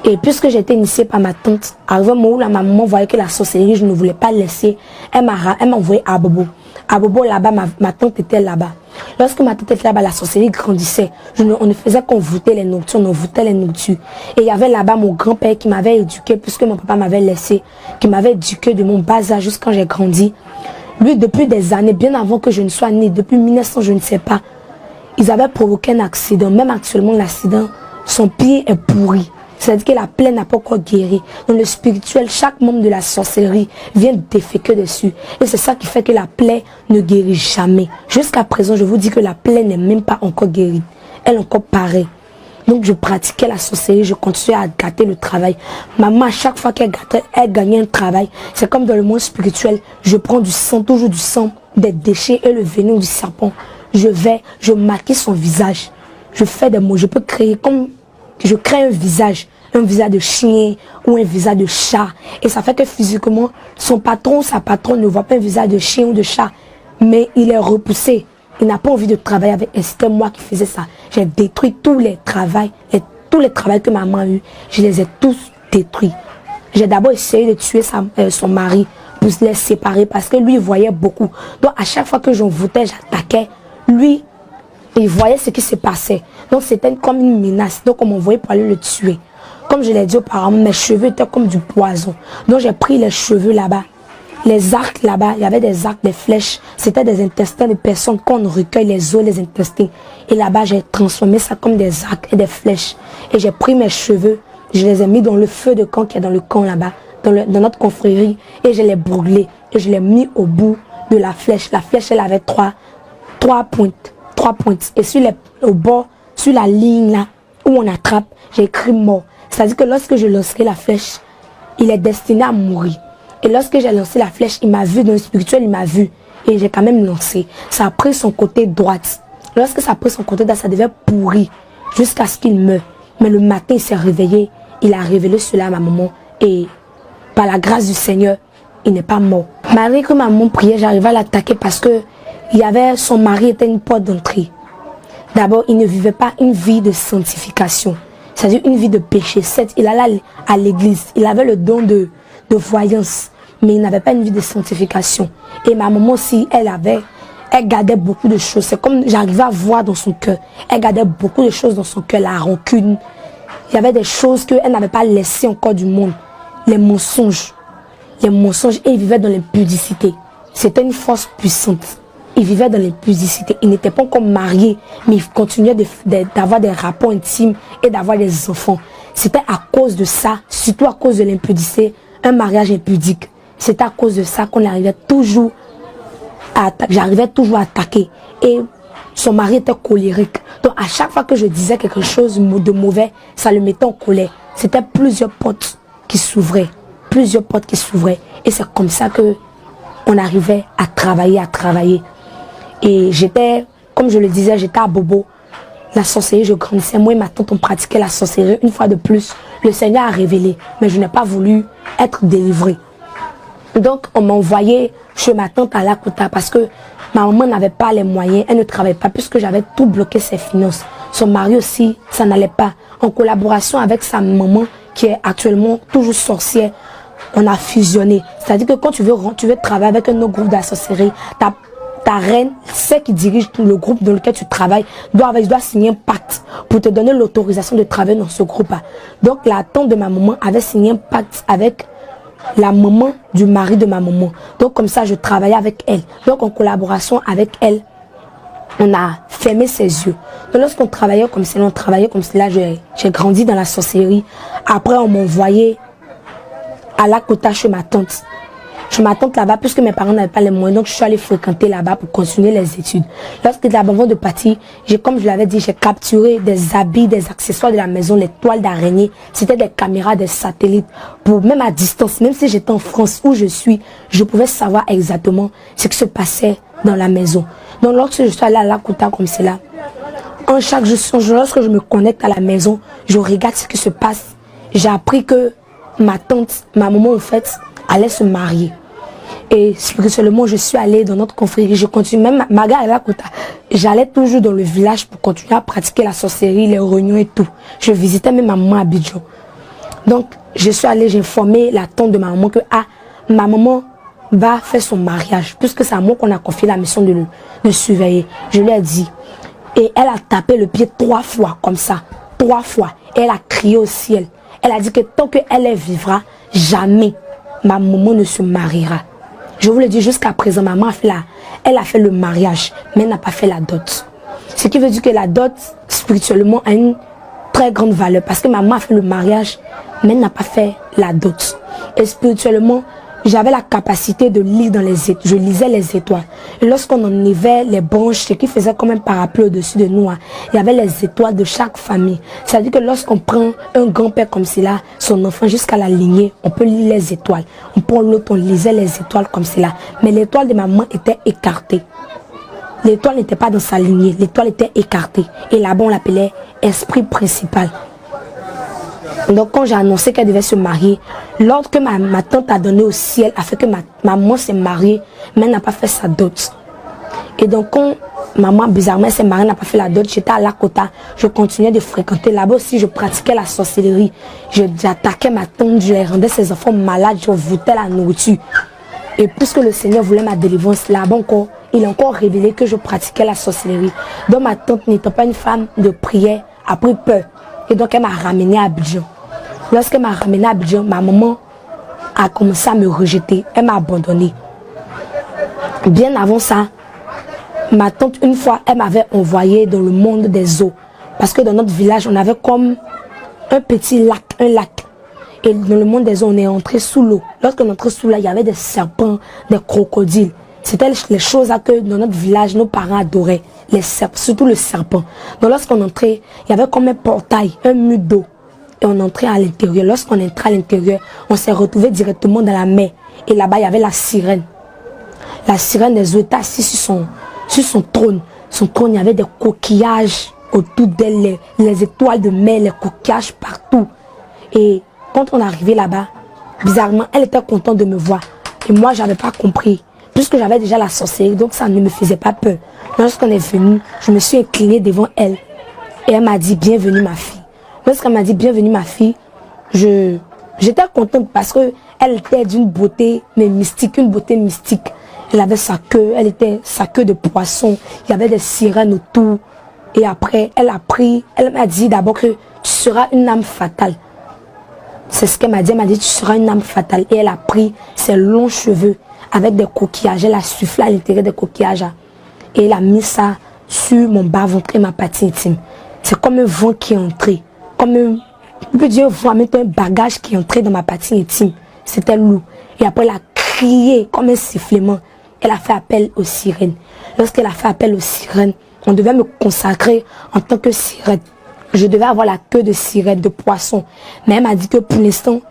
Et puisque j'étais initiée par ma tante, arrivé au moment où ma maman voyait que la sorcellerie, je ne voulais pas laisser, elle m'a envoyé à Bobo. À Bobo, là-bas, ma tante était là-bas. Lorsque ma tante était là-bas, la sorcellerie grandissait. On ne faisait qu'on voûtait les nocturnes, on voûtait les nocturnes. Et il y avait là-bas mon grand-père qui m'avait éduqué, puisque mon papa m'avait laissé, qui m'avait éduqué de mon bas âge jusqu'à quand j'ai grandi. Lui, depuis des années, bien avant que je ne sois née, depuis 1900, je ne sais pas, ils avaient provoqué un accident. Même actuellement, l'accident, son pied est pourri. C'est-à-dire que la plaie n'a pas encore guéri. Dans le spirituel, chaque membre de la sorcellerie vient déféquer dessus. Et c'est ça qui fait que la plaie ne guérit jamais. Jusqu'à présent, je vous dis que la plaie n'est même pas encore guérie. Elle est encore pareille. Donc je pratiquais la sorcellerie, je continuais à gâter le travail. Maman, à chaque fois qu'elle gagnait un travail, c'est comme dans le monde spirituel. Je prends du sang, toujours du sang, des déchets et le venin du serpent. Je maquille son visage. Je fais des mots, je peux créer comme... Je crée un visage de chien ou un visage de chat. Et ça fait que physiquement, son patron ou sa patronne ne voit pas un visage de chien ou de chat. Mais il est repoussé. Il n'a pas envie de travailler avec. Et c'était moi qui faisais ça. J'ai détruit tous les travails que maman a eu. Je les ai tous détruits. J'ai d'abord essayé de tuer son mari pour se les séparer parce que lui, il voyait beaucoup. Donc à chaque fois que j'envoûtais, j'attaquais, lui, il voyait ce qui se passait. Donc c'était comme une menace. Donc on m'envoyait pour aller le tuer. Comme je l'ai dit auparavant, mes cheveux étaient comme du poison. Donc j'ai pris les cheveux là-bas. Les arcs là-bas, il y avait des arcs, des flèches. C'était des intestins de personnes qu'on recueille les os, les intestins. Et là-bas, j'ai transformé ça comme des arcs et des flèches. Et j'ai pris mes cheveux, je les ai mis dans le feu de camp qui est dans le camp là-bas, dans notre confrérie. Et je les brûlé. Et je l'ai mis au bout de la flèche. La flèche, elle avait trois pointes. Et au bord, sur la ligne là, où on attrape, j'ai écrit mort. C'est-à-dire que lorsque je lancerai la flèche, il est destiné à mourir. Et lorsque j'ai lancé la flèche, il m'a vu, dans le spirituel, il m'a vu. Et j'ai quand même lancé. Ça a pris son côté droite. Lorsque ça a pris son côté droite, ça devait pourrir jusqu'à ce qu'il meure. Mais le matin, il s'est réveillé. Il a révélé cela à ma maman. Et par la grâce du Seigneur, il n'est pas mort. Malgré que ma maman priait, j'arrivais à l'attaquer parce que il y avait, son mari était une porte d'entrée. D'abord, il ne vivait pas une vie de sanctification, c'est-à-dire une vie de péché. Certes, il allait à l'église, il avait le don de voyance, mais il n'avait pas une vie de sanctification. Et ma maman aussi, elle gardait beaucoup de choses. C'est comme j'arrivais à voir dans son cœur. Elle gardait beaucoup de choses dans son cœur, la rancune. Il y avait des choses qu'elle n'avait pas laissées encore du monde. Les mensonges. Les mensonges, et il vivait dans l'impudicité. C'était une force puissante. Il vivait dans l'impudicité. Il n'était pas encore marié, mais il continuait d'avoir des rapports intimes et d'avoir des enfants. C'était à cause de ça, surtout à cause de l'impudicité, un mariage impudique. C'était à cause de ça qu'on arrivait toujours j'arrivais toujours à attaquer. Et son mari était colérique. Donc à chaque fois que je disais quelque chose de mauvais, ça le mettait en colère. C'était plusieurs portes qui s'ouvraient. Plusieurs portes qui s'ouvraient. Et c'est comme ça que on arrivait à travailler. Et j'étais, comme je le disais, j'étais à Bobo. La sorcellerie, je grandissais. Moi et ma tante, on pratiquait la sorcellerie. Une fois de plus, le Seigneur a révélé. Mais je n'ai pas voulu être délivrée. Donc, on m'a envoyé chez ma tante à Lakota parce que ma maman n'avait pas les moyens. Elle ne travaillait pas puisque j'avais tout bloqué ses finances. Son mari aussi, ça n'allait pas. En collaboration avec sa maman, qui est actuellement toujours sorcière, on a fusionné. C'est-à-dire que quand tu veux travailler avec un autre groupe de la sorcellerie, ta reine, celle qui dirige le groupe dans lequel tu travailles, doit signer un pacte pour te donner l'autorisation de travailler dans ce groupe-là. Donc la tante de ma maman avait signé un pacte avec la maman du mari de ma maman. Donc comme ça, je travaillais avec elle. Donc en collaboration avec elle, on a fermé ses yeux. Donc lorsqu'on travaillait comme cela, j'ai grandi dans la sorcellerie. Après, on m'a envoyé à Lakota chez ma tante. Je m'attends là-bas puisque mes parents n'avaient pas les moyens, donc je suis allée fréquenter là-bas pour continuer les études. Lorsque avant de partir, comme je l'avais dit, j'ai capturé des habits, des accessoires de la maison, les toiles d'araignée. C'était des caméras, des satellites. Pour même à distance, même si j'étais en France où je suis, je pouvais savoir exactement ce qui se passait dans la maison. Donc lorsque je suis allée à Lakota comme cela, chaque jour, lorsque je me connecte à la maison, je regarde ce qui se passe. J'ai appris que ma tante, ma maman en fait, allait se marier. Et spirituellement, je suis allée dans notre confrérie. Je continue, même malgré à Lakota, j'allais toujours dans le village pour continuer à pratiquer la sorcellerie, les réunions et tout. Je visitais même ma maman à Abidjan. Donc, je suis allée, j'ai informé la tante de ma maman que ma maman va faire son mariage, puisque c'est à moi qu'on a confié la mission de surveiller. Je lui ai dit. Et elle a tapé le pied 3 fois, comme ça. 3 fois. Et elle a crié au ciel. Elle a dit que tant qu'elle vivra, jamais ma maman ne se mariera. Je vous le dis, jusqu'à présent, maman elle a fait le mariage, mais elle n'a pas fait la dot. Ce qui veut dire que la dot, spirituellement, a une très grande valeur. Parce que maman a fait le mariage, mais elle n'a pas fait la dot. Et spirituellement, j'avais la capacité de lire dans les étoiles. Je lisais les étoiles. Et lorsqu'on enlevait les branches, ce qui faisait comme un parapluie au-dessus de nous, il y avait les étoiles de chaque famille. C'est-à-dire que lorsqu'on prend un grand-père comme cela, son enfant jusqu'à la lignée, on peut lire les étoiles. On prend l'autre, on lisait les étoiles comme cela. Mais l'étoile de ma maman était écartée. L'étoile n'était pas dans sa lignée. L'étoile était écartée. Et là-bas, on l'appelait esprit principal. Donc quand j'ai annoncé qu'elle devait se marier, l'ordre que ma tante a donné au ciel a fait que ma maman s'est mariée, mais elle n'a pas fait sa dot. Et donc quand maman bizarrement s'est mariée, n'a pas fait la dot, j'étais à Lakota, je continuais de fréquenter là-bas aussi, je pratiquais la sorcellerie, j'attaquais ma tante, je rendais ses enfants malades, je voûtais la nourriture. Et puisque le Seigneur voulait ma délivrance là-bas encore, il a encore révélé que je pratiquais la sorcellerie. Donc ma tante n'étant pas une femme de prière, a pris peur. Et donc elle m'a ramenée à Abidjan. Lorsqu'elle m'a ramenée à Abidjan, ma maman a commencé à me rejeter. Elle m'a abandonnée. Bien avant ça, ma tante, une fois, elle m'avait envoyé dans le monde des eaux. Parce que dans notre village, on avait comme un petit lac, un lac. Et dans le monde des eaux, on est entré sous l'eau. Lorsqu'on est entré sous l'eau, il y avait des serpents, des crocodiles. C'était les choses que dans notre village, nos parents adoraient. Les serpents, surtout le serpent. Donc lorsqu'on entrait, il y avait comme un portail, un mur d'eau. Et on entrait à l'intérieur. Lorsqu'on entrait à l'intérieur, on s'est retrouvé directement dans la mer. Et là-bas, il y avait la sirène. La sirène des eaux était assise sur son trône. Son trône, il y avait des coquillages autour d'elle, les étoiles de mer, les coquillages partout. Et quand on est arrivé là-bas, bizarrement, elle était contente de me voir. Et moi, je n'avais pas compris. puisque j'avais déjà la sorcellerie, donc ça ne me faisait pas peur. Lorsqu'on est venu, je me suis inclinée devant elle. Et elle m'a dit, bienvenue ma fille. Lorsqu'elle m'a dit, bienvenue ma fille, j'étais contente parce que elle était d'une beauté mais mystique, une beauté mystique. Elle avait sa queue, sa queue de poisson. Il y avait des sirènes autour. Et après, elle m'a dit d'abord que tu seras une âme fatale. C'est ce qu'elle m'a dit. Elle m'a dit, tu seras une âme fatale. Et elle a pris ses longs cheveux avec des coquillages. Elle a soufflé à l'intérieur des coquillages. Et elle a mis ça sur mon bas-ventre et ma partie intime. C'est comme un vent qui est entré. On peut dire un bagage qui est entré dans ma partie intime. C'était lourd. Et après, elle a crié comme un sifflement. Elle a fait appel aux sirènes. Lorsqu'elle a fait appel aux sirènes, on devait me consacrer en tant que sirène. Je devais avoir la queue de sirène, de poisson. Mais elle m'a dit que pour l'instant,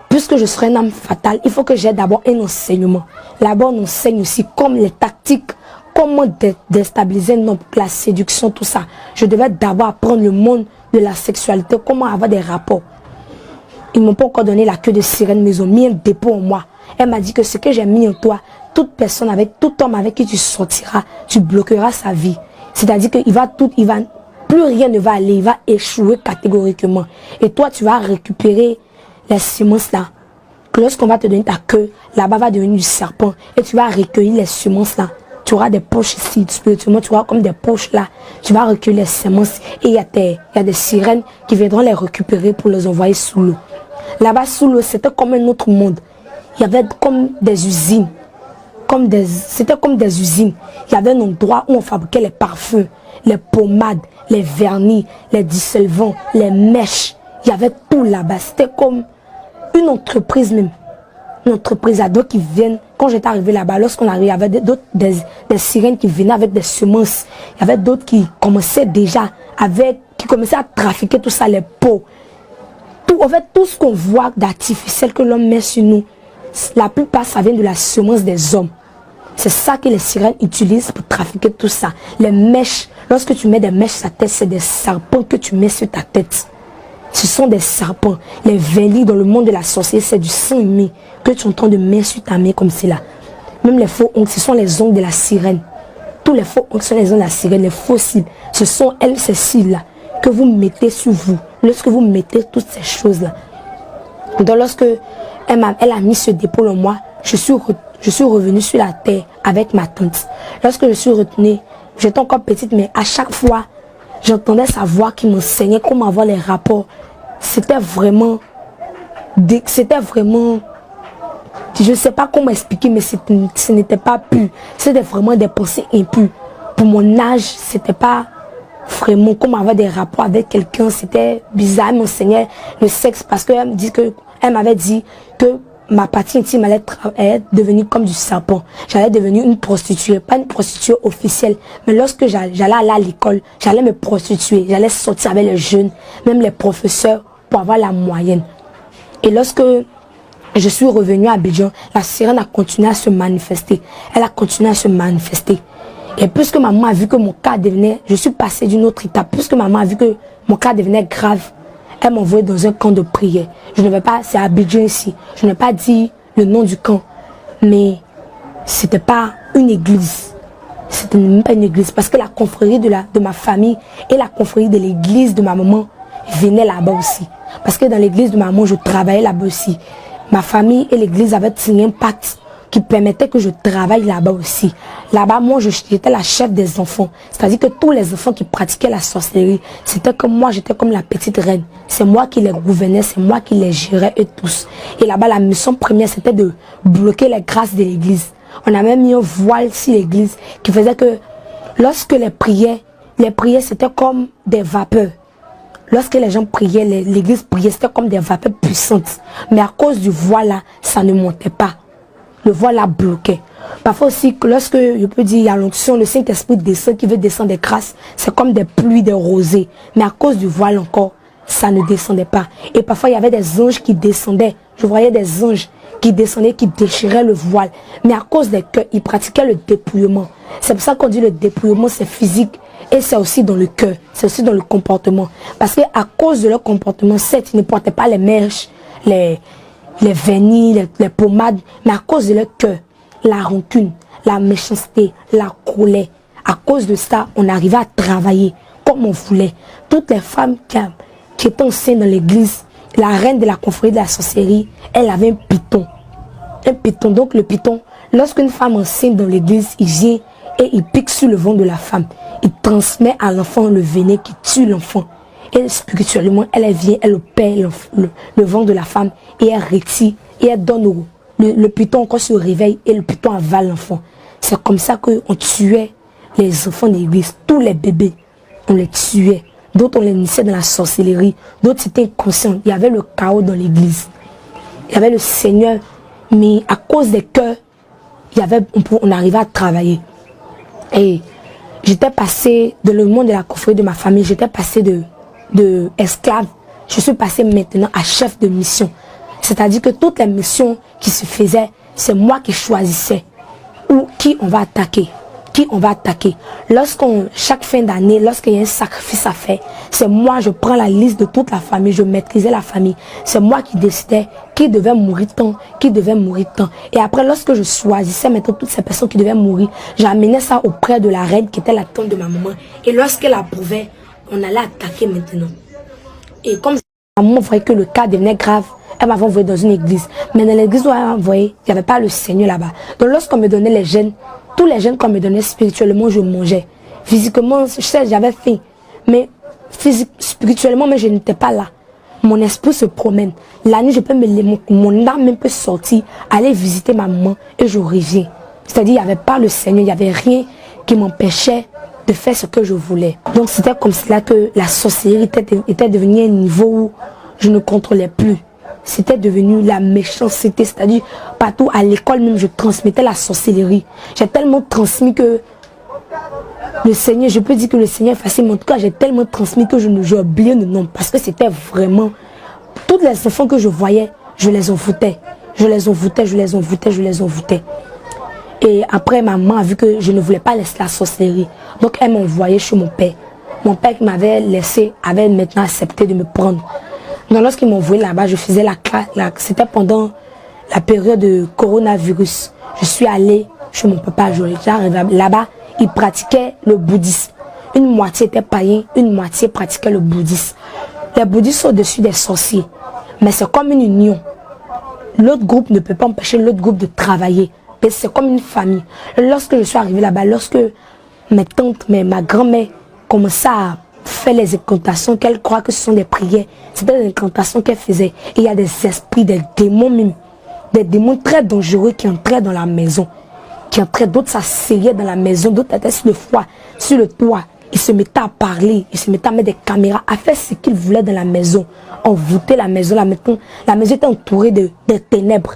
puisque je serai une âme fatale, il faut que j'aie d'abord un enseignement. Là-bas, on enseigne aussi comme les tactiques, comment déstabiliser un homme, la séduction, tout ça. Je devais d'abord apprendre le monde de la sexualité, comment avoir des rapports. Ils ne m'ont pas encore donné la queue de sirène, mais ils ont mis un dépôt en moi. Elle m'a dit que ce que j'ai mis en toi, tout homme avec qui tu sortiras, tu bloqueras sa vie. C'est-à-dire que plus rien ne va aller, il va échouer catégoriquement. Et toi, tu vas récupérer les semences là. Lorsqu'on va te donner ta queue, là-bas va devenir du serpent. Et tu vas recueillir les semences là. Tu auras des poches ici, spirituellement, tu auras comme des poches là. Tu vas recueillir les semences. Et il y a des sirènes qui viendront les récupérer pour les envoyer sous l'eau. Là-bas, sous l'eau, c'était comme un autre monde. Il y avait comme des usines. C'était comme des usines. Il y avait un endroit où on fabriquait les parfums, les pommades, les vernis, les dissolvants, les mèches. Il y avait tout là-bas. C'était comme une entreprise même. Une entreprise à d'autres qui viennent. Quand j'étais arrivé là-bas, lorsqu'on arrivait, il y avait des sirènes qui venaient avec des semences. Il y avait d'autres qui commençaient à trafiquer tout ça, les pots. En fait, tout ce qu'on voit d'artificiel que l'homme met sur nous, la plupart, ça vient de la semence des hommes. C'est ça que les sirènes utilisent pour trafiquer tout ça. Les mèches, lorsque tu mets des mèches sur ta tête, c'est des serpents que tu mets sur ta tête. Ce sont des serpents. Les vélis dans le monde de la sorcellerie, c'est du sang humain que tu es en train de mettre sur ta main comme cela. Même les faux ongles, ce sont les ongles de la sirène. Tous les faux ongles sont les ongles de la sirène, les faux cils. Ce sont elles, ces cils-là, que vous mettez sur vous. Lorsque vous mettez toutes ces choses-là. Donc lorsque elle a mis ce dépôt en moi, je suis revenue sur la terre avec ma tante. Lorsque je suis retenue, j'étais encore petite, mais à chaque fois, j'entendais sa voix qui m'enseignait comment avoir les rapports. C'était vraiment, je ne sais pas comment expliquer, mais ce n'était pas pur. C'était vraiment des pensées impures. Pour mon âge, c'était pas vraiment comment avoir des rapports avec quelqu'un. C'était bizarre. Elle m'enseignait le sexe parce qu'elle m'avait dit que ma partie intime allait devenir comme du serpent. J'allais devenir une prostituée, pas une prostituée officielle. Mais lorsque j'allais aller à l'école, j'allais me prostituer. J'allais sortir avec les jeunes, même les professeurs, pour avoir la moyenne. Et lorsque je suis revenue à Abidjan, la sirène a continué à se manifester. Elle a continué à se manifester. Et puisque maman a vu que mon cas devenait, je suis passée d'une autre étape. Puisque maman a vu que mon cas devenait grave, elle m'a envoyé dans un camp de prière. Je ne vais pas, c'est à Abidjan ici. Je n'ai pas dit le nom du camp. Mais c'était pas une église. C'était même pas une église. Parce que la confrérie de ma famille et la confrérie de l'église de ma maman venaient là-bas aussi. Parce que dans l'église de ma maman, je travaillais là-bas aussi. Ma famille et l'église avaient signé un pacte qui permettait que je travaille là-bas aussi. Là-bas, moi, j'étais la chef des enfants. C'est-à-dire que tous les enfants qui pratiquaient la sorcellerie, c'était comme moi, j'étais comme la petite reine. C'est moi qui les gouvernais, c'est moi qui les gérais eux tous. Et là-bas, la mission première, c'était de bloquer les grâces de l'église. On a même mis un voile sur l'église qui faisait que lorsque les prières, c'était comme des vapeurs. Lorsque les gens priaient, l'église priait, c'était comme des vapeurs puissantes. Mais à cause du voile là, ça ne montait pas. Le voile là bloquait. Parfois aussi, lorsque, je peux dire, il y a l'onction, le Saint-Esprit descend, qui veut descendre des grâces, c'est comme des pluies, des rosées. Mais à cause du voile encore, ça ne descendait pas. Et parfois, il y avait des anges qui descendaient. Je voyais des anges qui descendaient, qui déchiraient le voile. Mais à cause des cœurs, ils pratiquaient le dépouillement. C'est pour ça qu'on dit le dépouillement, c'est physique. Et c'est aussi dans le cœur, c'est aussi dans le comportement. Parce qu'à cause de leur comportement, certes, ils ne portaient pas les mèches, les vernis, les pommades, mais à cause de leur cœur, la rancune, la méchanceté, la colère. À cause de ça, on arrivait à travailler comme on voulait. Toutes les femmes qui étaient enceintes dans l'église, la reine de la confrérie de la sorcellerie, elle avait un python. Un python. Donc le python, lorsqu'une femme enceinte dans l'église, il vient et il pique sur le ventre de la femme. Il transmet à l'enfant le venin qui tue l'enfant. Et spirituellement, elle vient, elle opère le ventre de la femme et elle retire et elle donne le python encore se réveille et le python avale l'enfant. C'est comme ça qu'on tuait les enfants de l'église, tous les bébés, on les tuait. D'autres on les initiait dans la sorcellerie, d'autres étaient inconscients. Il y avait le chaos dans l'église. Il y avait le Seigneur, mais à cause des cœurs, on arrivait à travailler. Et j'étais passé dans le monde de la confrérie de ma famille, j'étais passé de esclave, je suis passé maintenant à chef de mission. C'est-à-dire que toutes les missions qui se faisaient, c'est moi qui choisissais ou qui on va attaquer. Qui on va attaquer. Chaque fin d'année, lorsqu'il y a un sacrifice à faire, c'est moi, je prends la liste de toute la famille, je maîtrisais la famille. C'est moi qui décidais qui devait mourir tant, qui devait mourir tant. Et après, lorsque je choisissais maintenant toutes ces personnes qui devaient mourir, j'amenais ça auprès de la reine qui était la tante de ma maman. Et lorsqu'elle approuvait, on allait attaquer maintenant. Et comme ma maman voyait que le cas devenait grave, elle m'avait envoyé dans une église. Mais dans l'église où elle m'a envoyé, il n'y avait pas le Seigneur là-bas. Donc lorsqu'on me donnait les gènes, tous les gènes qu'on me donnait spirituellement, je mangeais. Physiquement, je sais, j'avais faim. Mais spirituellement, mais je n'étais pas là. Mon esprit se promène. La nuit, mon âme même peut sortir, aller visiter ma maman et je reviens. C'est-à-dire, il n'y avait pas le Seigneur, il n'y avait rien qui m'empêchait de faire ce que je voulais. Donc c'était comme cela que la sorcellerie était devenue un niveau où je ne contrôlais plus. C'était devenu la méchanceté, c'est-à-dire partout à l'école même je transmettais la sorcellerie. J'ai tellement transmis que le Seigneur, je peux dire que le Seigneur est facile, mais en tout cas j'ai tellement transmis que j'ai oublié le nom parce que c'était vraiment, toutes les enfants que je voyais, je les envoûtais. Je les envoûtais, je les envoûtais, je les envoûtais. Et après maman a vu que je ne voulais pas laisser la sorcellerie. Donc elle m'a envoyé chez mon père. Mon père qui m'avait laissé avait maintenant accepté de me prendre. Donc lorsqu'ils m'ont envoyé là-bas, je faisais la classe. C'était pendant la période de coronavirus. Je suis allée chez mon papa. J'arrivais là-bas, il pratiquait le bouddhisme. Une moitié était païen, une moitié pratiquait le bouddhisme. Les bouddhistes sont au-dessus des sorciers. Mais c'est comme une union. L'autre groupe ne peut pas empêcher l'autre groupe de travailler. C'est comme une famille. Lorsque je suis arrivée là-bas, lorsque mes tantes, ma grand-mère commençaient à faire les incantations, qu'elle croit que ce sont des prières, c'était des incantations qu'elle faisait. Et il y a des esprits, des démons même, des démons très dangereux qui entraient dans la maison, d'autres s'asseyaient dans la maison, d'autres étaient sur le foie, sur le toit. Ils se mettaient à parler, ils se mettaient à mettre des caméras, à faire ce qu'ils voulaient dans la maison. Envoûter la maison, la maison était entourée de ténèbres.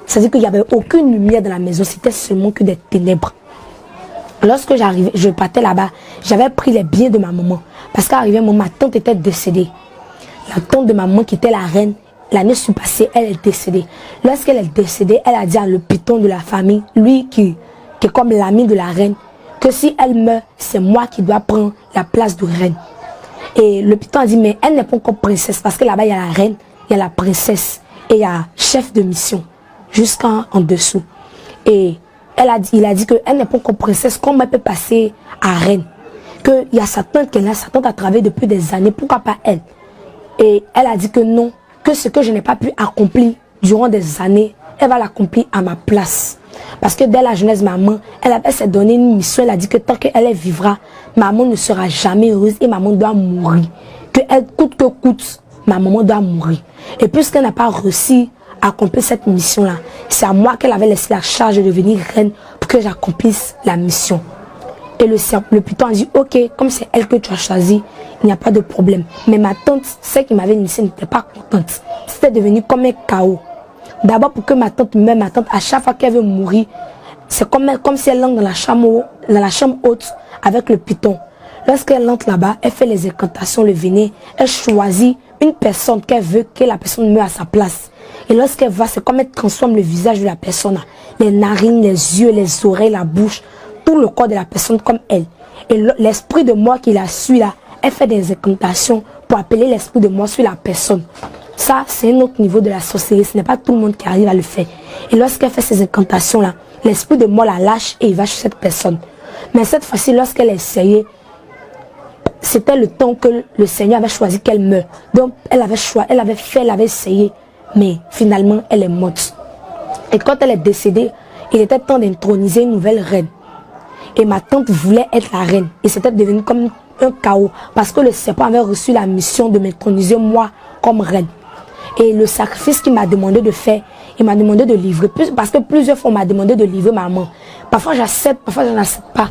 C'est-à-dire qu'il n'y avait aucune lumière dans la maison, c'était seulement que des ténèbres. Lorsque j'arrivais, je partais là-bas, j'avais pris les biens de ma maman. Parce qu'à ma tante était décédée. La tante de ma maman qui était la reine, l'année passée, elle est décédée. Lorsqu'elle est décédée, elle a dit à le python de la famille, lui qui est comme l'ami de la reine, que si elle meurt, c'est moi qui dois prendre la place de reine. Et le python a dit, mais elle n'est pas encore princesse, parce que là-bas, il y a la reine, il y a la princesse, et il y a chef de mission, jusqu'en dessous. Et il a dit qu'elle n'est pas encore princesse, comment elle peut passer à reine? Qu'il y a sa tante qui est là, sa tante a travaillé depuis des années, pourquoi pas elle? Et elle a dit que non, que ce que je n'ai pas pu accomplir durant des années, elle va l'accomplir à ma place. Parce que dès la jeunesse, maman, elle s'est donné une mission, elle a dit que tant qu'elle vivra, maman ne sera jamais heureuse et maman doit mourir. Que elle coûte que coûte, ma maman doit mourir. Et puisqu'elle n'a pas réussi à accomplir cette mission-là, c'est à moi qu'elle avait laissé la charge de devenir reine pour que j'accomplisse la mission. Et le python a dit, ok, comme c'est elle que tu as choisi, il n'y a pas de problème. Mais ma tante, celle qui m'avait initiée, n'était pas contente. C'était devenu comme un chaos. D'abord pour que ma tante meure, ma tante, à chaque fois qu'elle veut mourir, c'est comme si elle entre dans la chambre haute avec le python. Lorsqu'elle entre là-bas, elle fait les incantations, le venin, elle choisit une personne qu'elle veut que la personne meure à sa place. Et lorsqu'elle va, c'est comme elle transforme le visage de la personne, les narines, les yeux, les oreilles, la bouche, tout le corps de la personne comme elle. Et l'esprit de moi qui la suit là, elle fait des incantations pour appeler l'esprit de moi sur la personne. Ça, c'est un autre niveau de la sorcellerie. Ce n'est pas tout le monde qui arrive à le faire. Et lorsqu'elle fait ces incantations là, l'esprit de mort la lâche et il va chez cette personne. Mais cette fois-ci, lorsqu'elle a essayé, c'était le temps que le Seigneur avait choisi qu'elle meure. Donc, elle avait essayé, mais finalement, elle est morte. Et quand elle est décédée, il était temps d'introniser une nouvelle reine. Et ma tante voulait être la reine. Et c'était devenu comme un chaos. Parce que le serpent avait reçu la mission de m'introniser moi comme reine. Et le sacrifice qu'il m'a demandé de faire, il m'a demandé de livrer. Parce que plusieurs fois, on m'a demandé de livrer maman. Parfois, j'accepte, parfois, je n'accepte pas.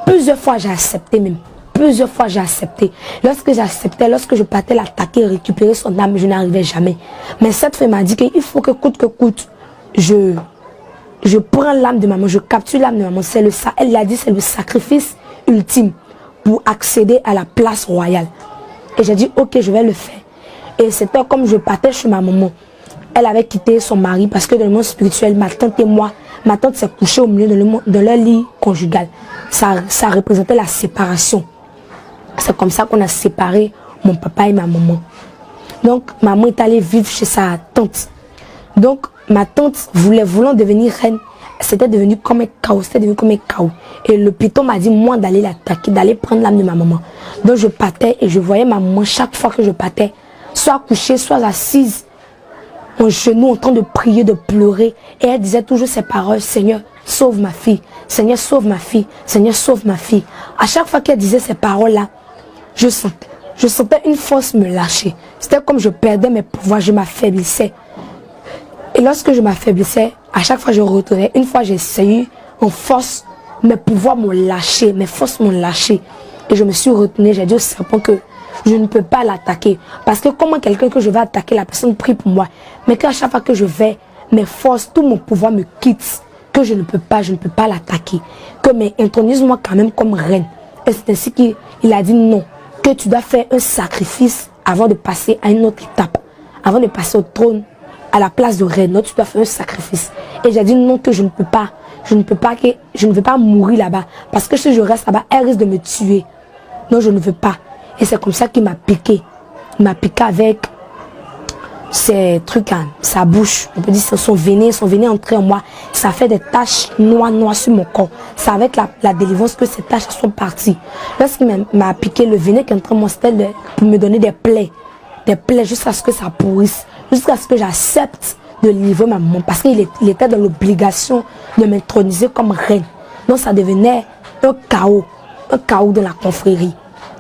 Plusieurs fois, j'ai accepté même. Plusieurs fois, j'ai accepté. Lorsque j'acceptais, lorsque je partais l'attaquer, récupérer son âme, je n'arrivais jamais. Mais cette femme m'a dit qu'il faut que coûte, je prends l'âme de maman, je capture l'âme de maman. Elle l'a dit, c'est le sacrifice ultime pour accéder à la place royale. Et j'ai dit, ok, je vais le faire. Et c'était comme je partais chez ma maman. Elle avait quitté son mari parce que dans le monde spirituel, ma tante et moi, ma tante s'est couchée au milieu de leur lit conjugal. Ça représentait la séparation. C'est comme ça qu'on a séparé mon papa et ma maman. Donc, maman est allée vivre chez sa tante. Donc, ma tante voulant devenir reine, c'était devenu comme un chaos, Et le python m'a dit, moi, d'aller l'attaquer, d'aller prendre l'âme de ma maman. Donc, je partais et je voyais ma maman chaque fois que je partais, soit couchée, soit assise, en genoux, en train de prier, de pleurer. Et elle disait toujours ces paroles, Seigneur, sauve ma fille. Seigneur, sauve ma fille. Seigneur, sauve ma fille. À chaque fois qu'elle disait ces paroles-là, je sentais une force me lâcher. C'était comme je perdais mes pouvoirs, je m'affaiblissais. Et lorsque je m'affaiblissais, à chaque fois je retournais. Une fois j'ai essayé, en force, mes pouvoirs m'ont lâché, mes forces m'ont lâché. Et je me suis retenue, j'ai dit au serpent que je ne peux pas l'attaquer. Parce que comment quelqu'un que je vais attaquer, la personne prie pour moi. Mais qu'à chaque fois que je vais, mes forces, tout mon pouvoir me quitte. Que je ne peux pas l'attaquer. Que mais intronise-moi quand même comme reine. Et c'est ainsi qu'il a dit non. Que tu dois faire un sacrifice avant de passer à une autre étape. Avant de passer au trône, à la place de reine. Non, tu dois faire un sacrifice. Et j'ai dit non, que je ne peux pas. Je ne veux pas mourir là-bas. Parce que si je reste là-bas, elle risque de me tuer. Non, je ne veux pas. Et c'est comme ça qu'il m'a piqué. Il m'a piqué avec ces trucs à sa bouche. On peut dire que son venin entré en moi. Ça fait des taches noires sur mon corps. C'est avec la délivrance que ces taches sont parties. Lorsqu'il m'a piqué, le venin qui est entré en moi, c'était pour me donner des plaies. Des plaies jusqu'à ce que ça pourrisse. Jusqu'à ce que j'accepte de livrer ma maman. Parce qu'il était dans l'obligation de m'introniser comme reine. Donc ça devenait un chaos de la confrérie.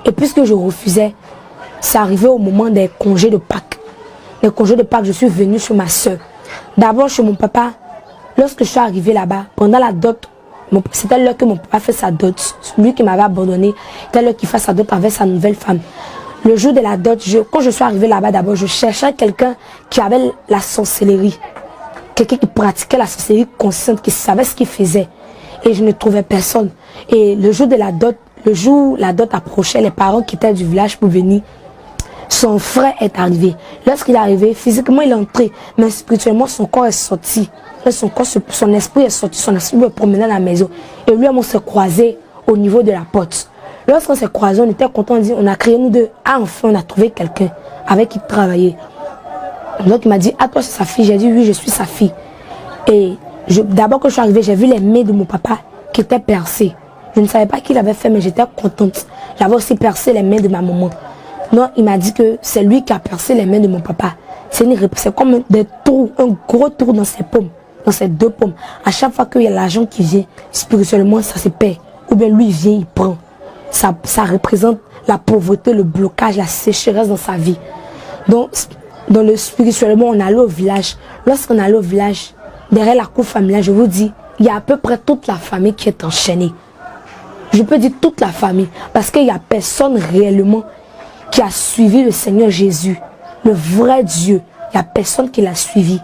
Et puisque je refusais, c'est arrivé au moment des congés de Pâques. Les congés de Pâques, je suis venue chez ma soeur. D'abord chez mon papa. Lorsque je suis arrivée là-bas, pendant la dot, c'était l'heure que mon papa fait sa dot. Lui qui m'avait abandonné, c'était l'heure qu'il fait sa dot avec sa nouvelle femme. Le jour de la dot, quand je suis arrivée là-bas, d'abord, je cherchais quelqu'un qui avait la sorcellerie. Quelqu'un qui pratiquait la sorcellerie consciente, qui savait ce qu'il faisait. Et je ne trouvais personne. Et le jour où la dot approchait, les parents quittaient du village pour venir. Son frère est arrivé. Lorsqu'il est arrivé, physiquement il est entré, mais spirituellement son corps est sorti. Son esprit est sorti, son esprit me promenait dans la maison. Et lui et moi on s'est croisés au niveau de la porte. Lorsqu'on s'est croisés, on était contents, on a créé nous deux. Ah, enfin on a trouvé quelqu'un avec qui travailler. Donc il m'a dit, ah toi c'est sa fille. J'ai dit oui, je suis sa fille. Et d'abord quand je suis arrivée, j'ai vu les mains de mon papa qui étaient percées. Je ne savais pas qui l'avait fait, mais j'étais contente. J'avais aussi percé les mains de ma maman. Non, il m'a dit que c'est lui qui a percé les mains de mon papa. C'est comme des trous, un gros trou dans ses paumes, dans ses deux paumes. À chaque fois qu'il y a l'argent qui vient, spirituellement, ça se perd. Ou bien lui, il vient, il prend. Ça représente la pauvreté, le blocage, la sécheresse dans sa vie. Donc, dans le spirituellement, on allait au village. Lorsqu'on allait au village, derrière la cour familiale, je vous dis, il y a à peu près toute la famille qui est enchaînée. Je peux dire toute la famille, parce qu'il n'y a personne réellement qui a suivi le Seigneur Jésus, le vrai Dieu. Il n'y a personne qui l'a suivi.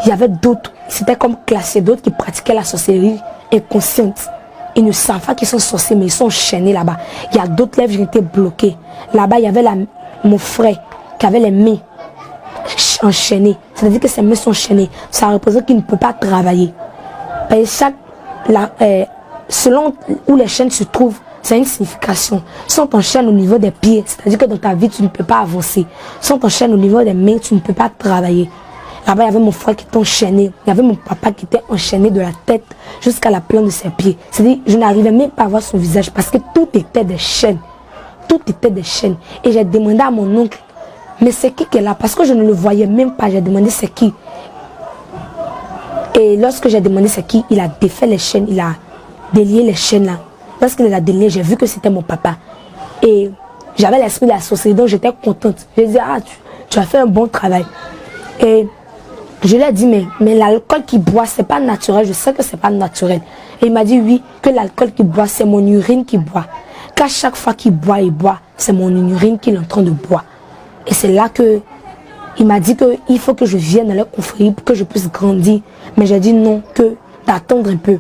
Il y avait d'autres, c'était comme classé, d'autres qui pratiquaient la sorcellerie inconsciente. Ils ne savent pas qu'ils sont sorciers, mais ils sont enchaînés là-bas. Il y a d'autres lèvres qui étaient bloquées. Là-bas, il y avait mon frère qui avait les mains enchaînées. C'est-à-dire que ses mains sont enchaînées. Ça représente qu'il ne peut pas travailler. Et selon où les chaînes se trouvent, c'est une signification. Si on t'enchaîne au niveau des pieds, c'est-à-dire que dans ta vie, tu ne peux pas avancer. Si on t'enchaîne au niveau des mains, tu ne peux pas travailler. Là-bas, il y avait mon frère qui était enchaîné. Il y avait mon papa qui était enchaîné de la tête jusqu'à la plante de ses pieds. C'est-à-dire, je n'arrivais même pas à voir son visage parce que tout était des chaînes. Tout était des chaînes. Et j'ai demandé à mon oncle, mais c'est qui est là? Parce que je ne le voyais même pas. J'ai demandé c'est qui. Et lorsque j'ai demandé c'est qui, il a défait les chaînes. Il a délié les chaînes là. Lorsqu'il les a déliées, j'ai vu que c'était mon papa. Et j'avais l'esprit de la sorcellerie, donc j'étais contente. Je disais, ah, tu as fait un bon travail. Et je lui ai dit, mais l'alcool qu'il boit, c'est pas naturel. Je sais que c'est pas naturel. Et il m'a dit, oui, que l'alcool qu'il boit, c'est mon urine qu'il boit. Qu'à chaque fois qu'il boit, c'est mon urine qu'il est en train de boire. Et c'est là que il m'a dit qu'il faut que je vienne dans la confrérie pour que je puisse grandir. Mais j'ai dit non, que d'attendre un peu.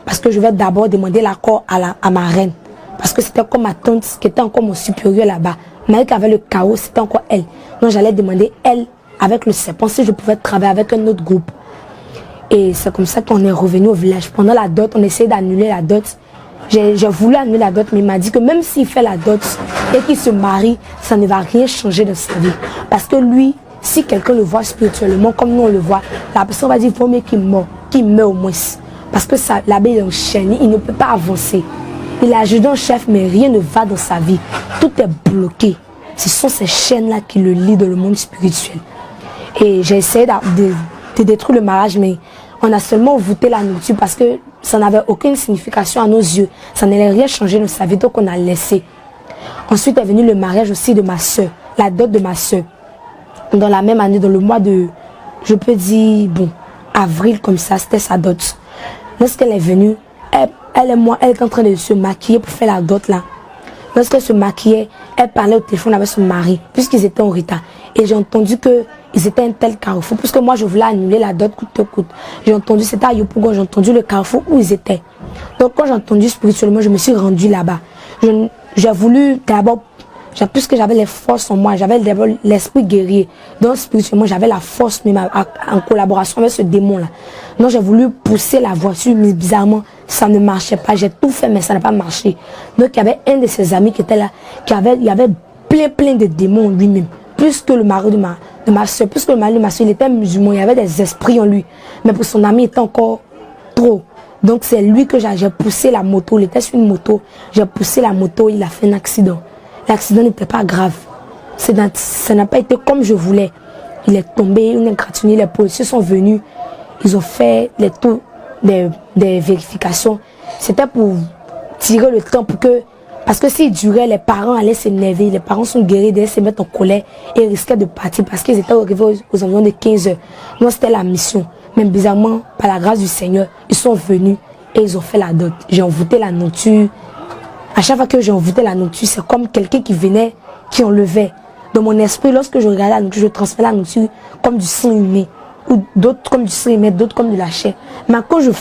Parce que je vais d'abord demander l'accord à ma reine. Parce que c'était comme ma tante qui était encore mon supérieur là-bas. Mais elle qui avait le chaos, c'était encore elle. Donc j'allais demander elle, avec le serpent, si je pouvais travailler avec un autre groupe. Et c'est comme ça qu'on est revenu au village. Pendant la dot, on essayait d'annuler la dot. J'ai voulu annuler la dot, mais il m'a dit que même s'il fait la dot et qu'il se marie, ça ne va rien changer dans sa vie. Parce que lui, si quelqu'un le voit spirituellement, comme nous on le voit, la personne va dire qu'il faut mieux qu'il meure au moins. Parce que l'abbé est enchaîné, il ne peut pas avancer. Il est adjudant-chef, mais rien ne va dans sa vie. Tout est bloqué. Ce sont ces chaînes-là qui le lient dans le monde spirituel. Et j'ai essayé de détruire le mariage, mais on a seulement voûté la nourriture parce que ça n'avait aucune signification à nos yeux. Ça n'allait rien changer dans sa vie, donc on a laissé. Ensuite est venu le mariage aussi de ma soeur, la dot de ma soeur. Dans la même année, dans le mois de, je peux dire, bon, avril comme ça, c'était sa dot. Lorsqu'elle est venue, elle et moi, elle était en train de se maquiller pour faire la dot là. Lorsqu'elle se maquillait, elle parlait au téléphone avec son mari, puisqu'ils étaient en retard. Et j'ai entendu qu'ils étaient un tel carrefour, puisque moi je voulais annuler la dot coûte que coûte. J'ai entendu, c'était à Yopougon, j'ai entendu le carrefour où ils étaient. Donc quand j'ai entendu spirituellement, je me suis rendue là-bas. J'ai voulu d'abord, puisque j'avais les forces en moi, j'avais d'abord l'esprit guerrier. Donc spirituellement, j'avais la force même en collaboration avec ce démon-là. Donc j'ai voulu pousser la voiture, mais bizarrement, ça ne marchait pas. J'ai tout fait, mais ça n'a pas marché. Donc il y avait un de ses amis qui était là, il y avait plein de démons lui-même. Plus que le mari de ma soeur, plus que le mari de ma soeur, il était musulman, il y avait des esprits en lui. Mais pour son ami, il était encore trop. Donc c'est lui que j'ai poussé la moto, il était sur une moto. J'ai poussé la moto, il a fait un accident. L'accident n'était pas grave. Ça n'a pas été comme je voulais. Il est tombé, il est gratiné, les policiers sont venus. Ils ont fait les tours des vérifications. C'était pour tirer le temps pour que... Parce que s'il durait, les parents allaient s'énerver. Les parents sont guéris, ils allaient se mettre en colère et risquaient de partir parce qu'ils étaient arrivés aux environs de 15 heures. Moi, c'était la mission. Mais bizarrement, par la grâce du Seigneur, ils sont venus et ils ont fait la dot. J'ai envoûté la nourriture. À chaque fois que j'ai envoûté la nourriture, c'est comme quelqu'un qui venait, qui enlevait. Dans mon esprit, lorsque je regardais la nourriture, je transférais la nourriture comme du sang humain. Ou d'autres comme du sang humain, d'autres comme de la chair. Mais quand je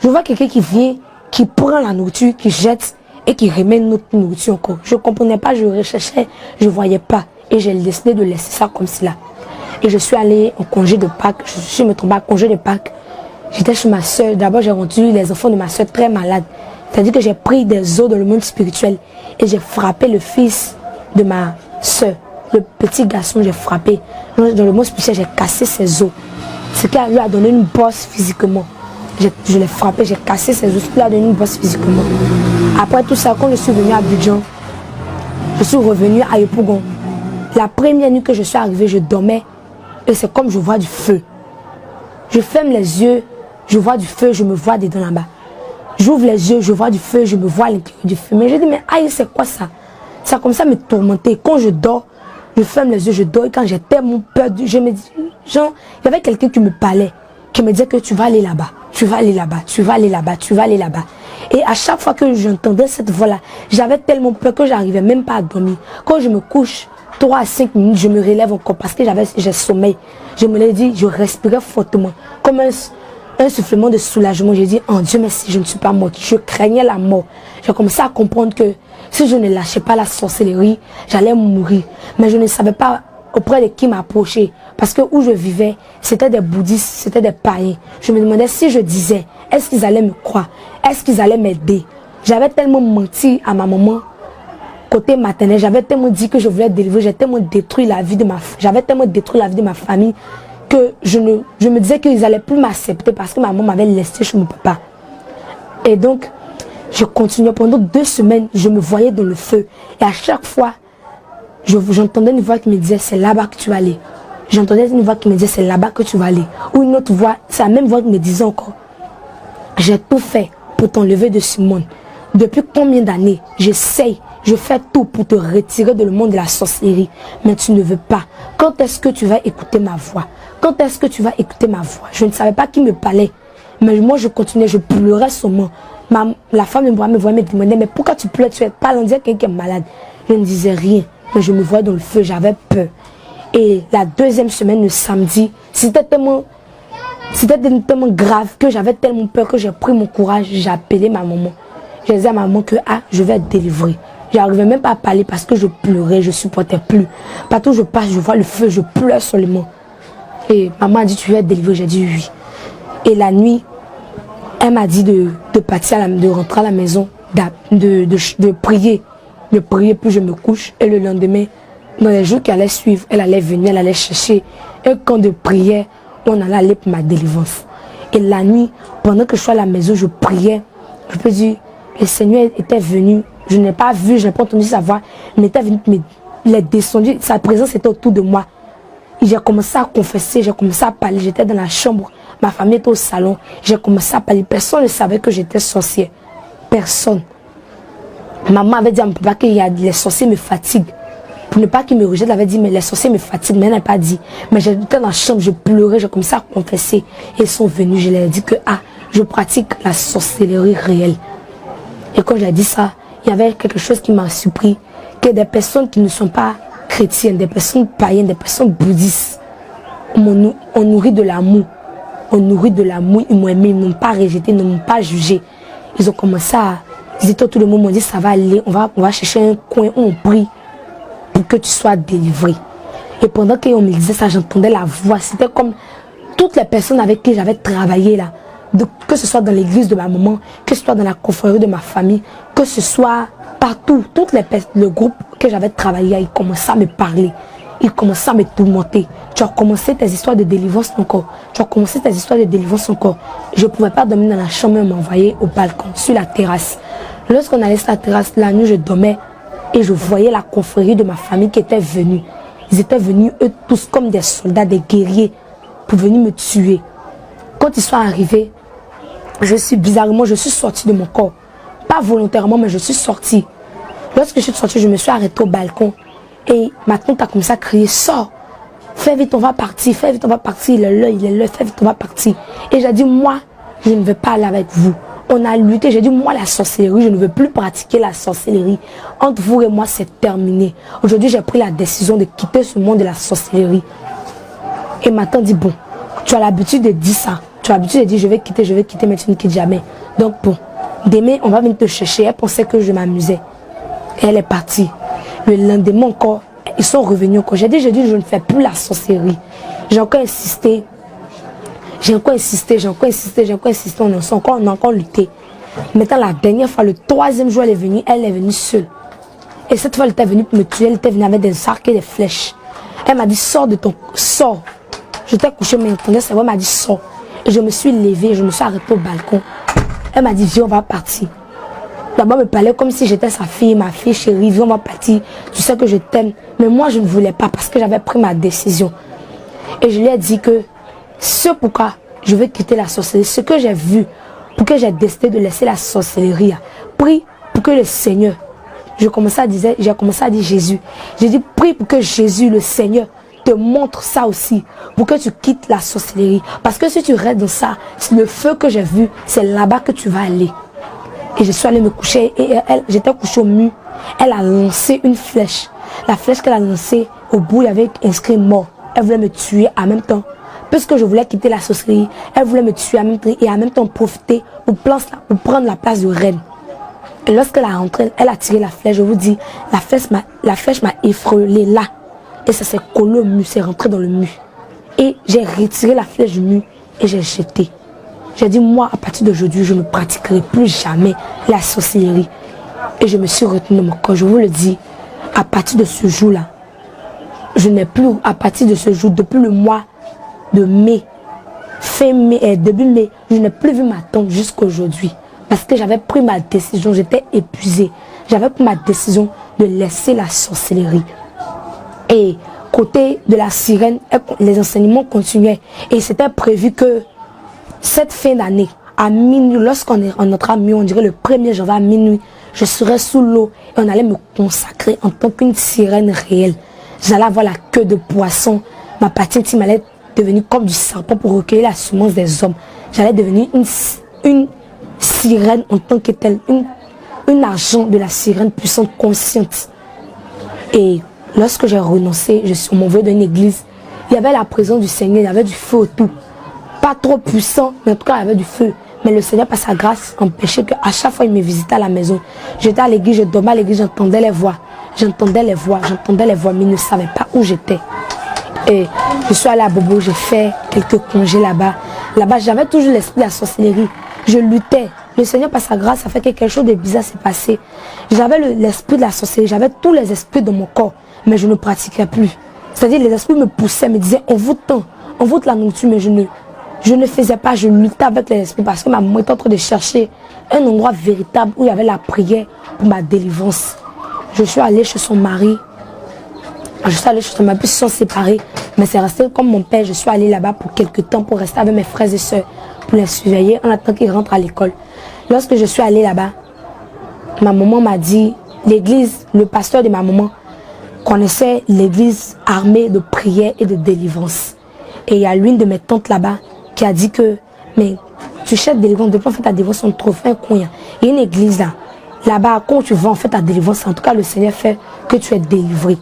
vois quelqu'un qui vient, qui prend la nourriture, qui jette et qui remet notre nourriture encore. Je ne comprenais pas, je recherchais, je ne voyais pas. Et j'ai décidé de laisser ça comme cela. Et je suis allée au congé de Pâques. Je suis me tombée à congé de Pâques. J'étais chez ma soeur. D'abord, j'ai rendu les enfants de ma soeur très malades. C'est-à-dire que j'ai pris des os dans le monde spirituel. Et j'ai frappé le fils de ma soeur. Le petit garçon, j'ai frappé. Dans le monde spirituel, j'ai cassé ses os. Ce qui lui a donné une bosse physiquement. Je l'ai frappé, j'ai cassé ses os. Ce qui lui a donné une bosse physiquement. Après tout ça, quand je suis venue à Abidjan, je suis revenue à Yopougon. La première nuit que je suis arrivée, je dormais. Et c'est comme je vois du feu. Je ferme les yeux, je vois du feu, je me vois dedans là-bas. J'ouvre les yeux, je vois du feu, je me vois à l'intérieur du feu. Mais je dis, mais aïe, c'est quoi ça? Ça comme ça me tourmentait. Quand je dors, je ferme les yeux, je dors. Et quand j'ai tellement peur, je me dis, genre, il y avait quelqu'un qui me parlait, qui me disait que tu vas aller là-bas, tu vas aller là-bas, tu vas aller là-bas, tu vas aller là-bas. Et à chaque fois que j'entendais cette voix-là, j'avais tellement peur que j'arrivais même pas à dormir. Quand je me couche, 3 à 5 minutes, je me relève encore parce que j'ai sommeil. Je me l'ai dit, je respirais fortement. Comme un soufflement de soulagement. J'ai dit, oh Dieu merci, je ne suis pas morte. Je craignais la mort. J'ai commencé à comprendre que si je ne lâchais pas la sorcellerie, j'allais mourir. Mais je ne savais pas auprès de qui m'approcher. Parce que où je vivais, c'était des bouddhistes, c'était des païens. Je me demandais si je disais, est-ce qu'ils allaient me croire? Est-ce qu'ils allaient m'aider? J'avais tellement menti à ma maman. Côté maternel, j'avais tellement dit que je voulais délivrer, j'avais tellement détruit la vie de ma famille que je me disais qu'ils n'allaient plus m'accepter parce que maman m'avait laissé chez mon papa. Et donc, je continuais pendant 2 semaines, je me voyais dans le feu. Et à chaque fois, j'entendais une voix qui me disait, c'est là-bas que tu vas aller. J'entendais une voix qui me disait, c'est là-bas que tu vas aller. Ou une autre voix, c'est la même voix qui me disait encore, j'ai tout fait pour t'enlever de ce monde. Depuis combien d'années, j'essaye, je fais tout pour te retirer de le monde de la sorcellerie. Mais tu ne veux pas. Quand est-ce que tu vas écouter ma voix? Quand est-ce que tu vas écouter ma voix? Je ne savais pas qui me parlait. Mais moi, je continuais, je pleurais seulement. La femme de moi me voyait me demander, mais pourquoi tu pleures? Tu es pas on dirait quelqu'un qui est malade. Je ne disais rien, mais je me voyais dans le feu, j'avais peur. Et la 2e semaine, le samedi, c'était tellement grave que j'avais tellement peur que j'ai pris mon courage, j'ai appelé ma maman. J'ai dit à ma maman que je vais être délivrée. Je n'arrivais même pas à parler parce que je pleurais, je ne supportais plus. Partout où je passe, je vois le feu, je pleure seulement. Et maman a dit, tu vas être délivrée? J'ai dit oui. Et la nuit, elle m'a dit de partir, de rentrer à la maison, de prier. De prier, puis je me couche. Et le lendemain, dans les jours qui allaient suivre, elle allait venir, elle allait chercher. Et quand de prière, on allait aller pour ma délivrance. Et la nuit, pendant que je suis à la maison, je priais. Je peux dire, le Seigneur était venu. Je n'ai pas vu, je n'ai pas entendu sa voix. Mais il était venu, il est descendu. Sa présence était autour de moi. J'ai commencé à confesser, j'ai commencé à parler. J'étais dans la chambre, ma famille était au salon. J'ai commencé à parler. Personne ne savait que j'étais sorcière. Personne. Maman avait dit à mon papa que les sorciers me fatiguent. Pour ne pas qu'il me rejette, elle avait dit, mais les sorciers me fatiguent. Mais elle n'a pas dit. Mais j'étais dans la chambre, je pleurais, j'ai commencé à confesser. Et ils sont venus, je leur ai dit que je pratique la sorcellerie réelle. Et quand j'ai dit ça, il y avait quelque chose qui m'a surpris. Que des personnes qui ne sont pas chrétiennes, des personnes païennes, des personnes bouddhistes, on nourrit de l'amour. On nourrit de l'amour, ils m'ont aimé, ils ne m'ont pas rejeté, ils ne m'ont pas jugé. Ils ont commencé à... Ils étaient tout le monde m'ont dit, ça va aller, on va chercher un coin où on prie pour que tu sois délivré. Et pendant qu'on me disait ça, j'entendais la voix. C'était comme toutes les personnes avec qui j'avais travaillé là. Que ce soit dans l'église de ma maman, que ce soit dans la confrérie de ma famille, que ce soit partout, le groupe que j'avais travaillé, ils commençaient à me parler. Ils commençaient à me tourmenter. Tu as commencé tes histoires de délivrance encore. Tu as commencé tes histoires de délivrance encore. Je ne pouvais pas dormir dans la chambre et m'envoyer au balcon, sur la terrasse. Lorsqu'on allait sur la terrasse, la nuit, je dormais et je voyais la confrérie de ma famille qui était venue. Ils étaient venus, eux tous, comme des soldats, des guerriers, pour venir me tuer. Quand ils sont arrivés, je suis sortie de mon corps. Pas volontairement, mais je suis sortie. Lorsque je suis sortie, je me suis arrêtée au balcon. Et ma tante a commencé à crier, sors, fais vite, on va partir, fais vite, on va partir, il est là, fais vite, on va partir. Et j'ai dit, moi, je ne veux pas aller avec vous. On a lutté, j'ai dit, moi, la sorcellerie, je ne veux plus pratiquer la sorcellerie. Entre vous et moi, c'est terminé. Aujourd'hui, j'ai pris la décision de quitter ce monde de la sorcellerie. Et ma tante dit, bon, tu as l'habitude de dire ça. Tu as l'habitude de dire, je vais quitter, mais tu ne quittes jamais. Donc, bon, demain, on va venir te chercher. Elle pensait que je m'amusais. Et elle est partie. Le lendemain encore, ils sont revenus encore. J'ai dit, je ne fais plus la sorcellerie. J'ai encore insisté. On a encore lutté. Maintenant, la dernière fois, le 3e jour, elle est venue seule. Et cette fois, elle était venue pour me tuer. Elle était venue avec des arcs et des flèches. Elle m'a dit, sors. J'étais couchée, mais elle m'a dit, sors. Et je me suis levée, je me suis arrêtée au balcon. Elle m'a dit, viens, on va partir. D'abord, elle me parlait comme si j'étais sa fille, ma fille chérie, viens, on va partir. Tu sais que je t'aime. Mais moi, je ne voulais pas parce que j'avais pris ma décision. Et je lui ai dit que ce pourquoi je veux quitter la sorcellerie, ce que j'ai vu, pour que j'ai décidé de laisser la sorcellerie, prie pour que le Seigneur, j'ai commencé à dire Jésus. J'ai dit, prie pour que Jésus, le Seigneur, te montre ça aussi, pour que tu quittes la sorcellerie. Parce que si tu restes dans ça, le feu que j'ai vu, c'est là-bas que tu vas aller. Et je suis allée me coucher et j'étais couchée au mur. Elle a lancé une flèche. La flèche qu'elle a lancée, au bout, il y avait inscrit mort. Elle voulait me tuer en même temps. Puisque je voulais quitter la sorcellerie, elle voulait me tuer en même temps et en même temps profiter pour prendre la place de reine. Et lorsqu'elle a rentré, elle a tiré la flèche. Je vous dis, la flèche m'a effleuré là. Et ça s'est collé au mur, c'est rentré dans le mur. Et j'ai retiré la flèche du mur et j'ai jeté. J'ai dit, moi, à partir d'aujourd'hui, je ne pratiquerai plus jamais la sorcellerie. Et je me suis retenue dans mon corps. Je vous le dis, à partir de ce jour-là, je n'ai plus, à partir de ce jour, depuis le mois de mai, début mai, je n'ai plus vu ma tante jusqu'aujourd'hui. Parce que j'avais pris ma décision, j'étais épuisée. J'avais pris ma décision de laisser la sorcellerie. Et côté de la sirène, les enseignements continuaient. Et c'était prévu que cette fin d'année, à minuit, lorsqu'on entrera mieux, on dirait le 1er janvier à minuit, je serais sous l'eau et on allait me consacrer en tant qu'une sirène réelle. J'allais avoir la queue de poisson, ma partie intime allait devenir comme du serpent pour recueillir la semence des hommes. J'allais devenir une sirène en tant que telle, une agent de la sirène puissante, consciente. Et lorsque j'ai renoncé, on m'envoyait dans une église, il y avait la présence du Seigneur, il y avait du feu autour. Pas trop puissant, mais en tout cas il y avait du feu. Mais le Seigneur, par sa grâce, empêchait qu'à chaque fois il me visitait à la maison. J'étais à l'église, je dormais à l'église, j'entendais les voix. J'entendais les voix, mais ils ne savaient pas où j'étais. Et je suis allée à Bobo, j'ai fait quelques congés là-bas. Là-bas, j'avais toujours l'esprit de la sorcellerie. Je luttais. Le Seigneur, par sa grâce, a fait que quelque chose de bizarre s'est passé. J'avais l'esprit de la sorcellerie, j'avais tous les esprits dans mon corps, mais je ne pratiquais plus. C'est-à-dire, les esprits me poussaient, me disaient, on vous tend, on vous la nourriture, mais je ne faisais pas, je luttais avec les esprits parce que ma maman était en train de chercher un endroit véritable où il y avait la prière pour ma délivrance. Je suis allée chez son mari. Je suis allée chez son mari, puis ils se sont séparés. Mais c'est resté comme mon père. Je suis allée là-bas pour quelques temps pour rester avec mes frères et sœurs, pour les surveiller en attendant qu'ils rentrent à l'école. Lorsque je suis allée là-bas, ma maman m'a dit, l'église, le pasteur de ma maman connaissait l'église armée de prière et de délivrance. Et il y a l'une de mes tantes là-bas qui a dit que, mais tu cherches délivrance, depuis en fait ta délivrance, on trouve un coin. Il y a une église là. Là-bas, quand tu vas en fait ta délivrance, en tout cas le Seigneur fait que tu es délivré.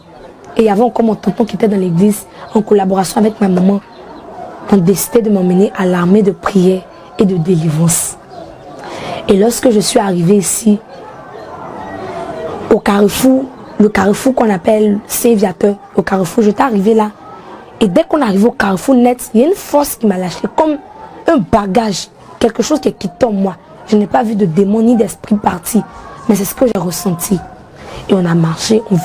Et il y avait encore mon tonton qui était dans l'église, en collaboration avec ma maman. On décidait de m'emmener à l'armée de prière et de délivrance. Et lorsque je suis arrivée ici, au carrefour, le carrefour qu'on appelle Saint-Viateur, au carrefour, j'étais arrivée là. Et dès qu'on arrive au carrefour net, il y a une force qui m'a lâché, comme un bagage, quelque chose qui est quitté en moi. Je n'ai pas vu de démon ni d'esprit parti, mais c'est ce que j'ai ressenti. Et on a marché, on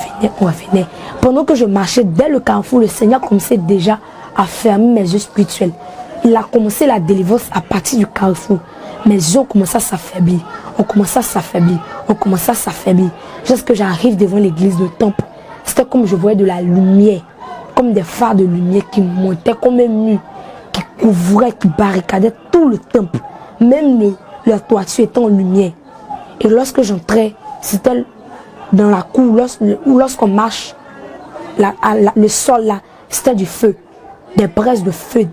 venait. Pendant que je marchais, dès le carrefour, le Seigneur commençait déjà à fermer mes yeux spirituels. Il a commencé la délivrance à partir du carrefour. Mes yeux ont commencé à s'affaiblir. On commençait à s'affaiblir. On commençait à s'affaiblir. Jusqu'à ce que j'arrive devant l'église de temple. C'était comme je voyais de la lumière. Comme des phares de lumière qui montaient comme un mur. Qui couvrait, qui barricadait tout le temple. Même la toiture était en lumière. Et lorsque j'entrais, c'était dans la cour, lorsqu'on marche, le sol là, c'était du feu. Des braises de feu,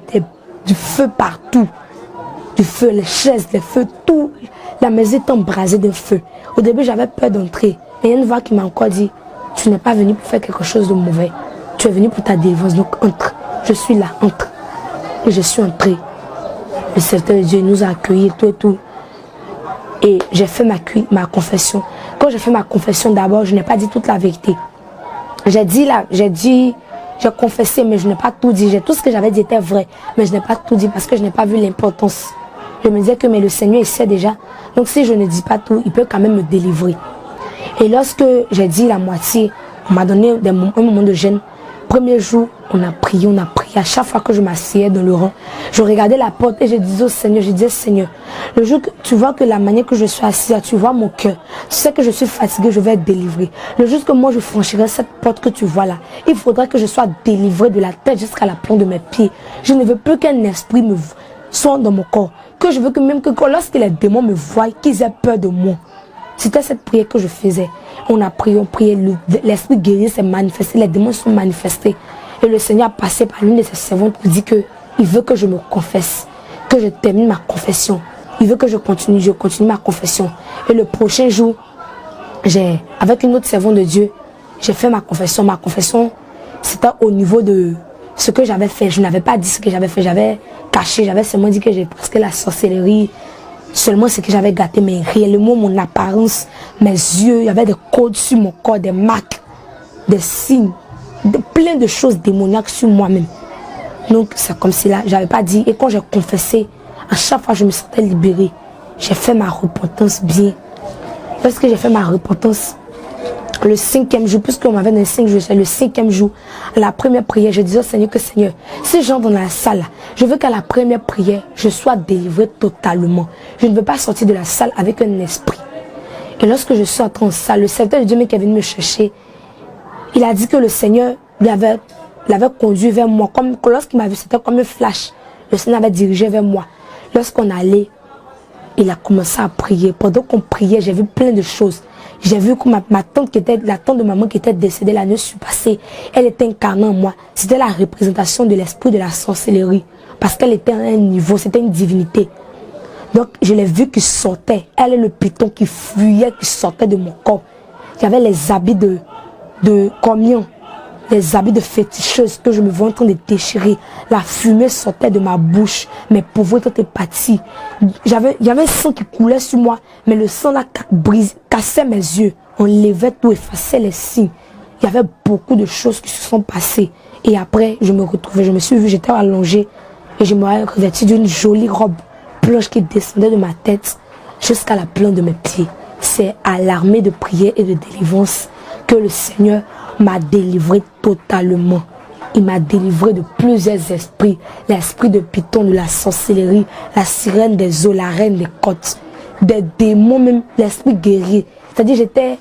du feu partout. Du feu, les chaises, les feux, tout. La maison était embrasée de feu. Au début, j'avais peur d'entrer. Et il y a une voix qui m'a encore dit, tu n'es pas venu pour faire quelque chose de mauvais. Tu es venu pour ta délivrance, donc entre. Je suis là, entre. Et je suis entrée. Le serviteur de Dieu nous a accueillis, tout et tout. Et j'ai fait ma confession. Quand j'ai fait ma confession d'abord, je n'ai pas dit toute la vérité. J'ai confessé, mais je n'ai pas tout dit. Tout ce que j'avais dit était vrai, mais je n'ai pas tout dit parce que je n'ai pas vu l'importance. Je me disais que mais le Seigneur, il sait déjà. Donc si je ne dis pas tout, il peut quand même me délivrer. Et lorsque j'ai dit la moitié, on m'a donné un moment de jeûne. Premier jour, on a prié. À chaque fois que je m'asseyais dans le rang, je regardais la porte et je disais au Seigneur, Seigneur, le jour que tu vois que la manière que je suis assise, tu vois mon cœur, tu sais que je suis fatiguée, je vais être délivrée. Le jour que moi je franchirai cette porte que tu vois là, il faudra que je sois délivrée de la tête jusqu'à la plante de mes pieds. Je ne veux plus qu'un esprit me soit dans mon corps. Que je veux que même que lorsque les démons me voient, qu'ils aient peur de moi. C'était cette prière que je faisais. On a prié, l'esprit guéri s'est manifesté, les démons sont manifestés. Et le Seigneur a passé par l'une de ses servantes pour dire qu'il veut que je me confesse, que je termine ma confession. Il veut que je continue ma confession. Et le prochain jour, avec une autre servante de Dieu, j'ai fait ma confession. Ma confession, c'était au niveau de ce que j'avais fait. Je n'avais pas dit ce que j'avais fait, j'avais caché, j'avais seulement dit que j'ai presque la sorcellerie. Seulement ce que j'avais gâté, mais réellement mon apparence, mes yeux, il y avait des codes sur mon corps, des marques, des signes, plein de choses démoniaques sur moi-même. Donc c'est comme si là, j'avais pas dit. Et quand j'ai confessé, à chaque fois je me sentais libérée. J'ai fait ma repentance bien. Lorsque j'ai fait ma repentance, le 5e jour, puisqu'on m'avait donné 5 jours, c'est le 5e jour, à la première prière, je disais au Seigneur que Seigneur, ces gens dans la salle, je veux qu'à la première prière, je sois délivré totalement. Je ne veux pas sortir de la salle avec un esprit. Et lorsque je suis entré en salle, le serviteur de Dieu qui est venu me chercher, il a dit que le Seigneur l'avait conduit vers moi. Comme lorsqu'il m'a vu, c'était comme un flash. Le Seigneur avait dirigé vers moi. Lorsqu'on allait, il a commencé à prier. Pendant qu'on priait, j'ai vu plein de choses. J'ai vu que ma tante, la tante de maman qui était décédée la nuit passée, elle était incarnée en moi. C'était la représentation de l'esprit de la sorcellerie. Parce qu'elle était à un niveau, c'était une divinité. Donc, je l'ai vu qui sortait. Elle est le python qui fuyait, qui sortait de mon corps. J'avais les habits de communion, les habits de féticheuse que je me vois en train de déchirer. La fumée sortait de ma bouche. Mes pauvretés étaient parties. Il y avait un sang qui coulait sur moi, mais le sang là cassait mes yeux. On levait tout, effaçait les signes. Il y avait beaucoup de choses qui se sont passées. Et après, je me retrouvais, je me suis vue, j'étais allongée et je me revêtis d'une jolie robe blanche qui descendait de ma tête jusqu'à la plante de mes pieds. C'est à l'armée de prière et de délivrance que le Seigneur m'a délivré totalement. Il m'a délivré de plusieurs esprits. L'esprit de Python, de la sorcellerie, la sirène des eaux, la reine des côtes, des démons même, l'esprit guerrier. C'est-à-dire j'étais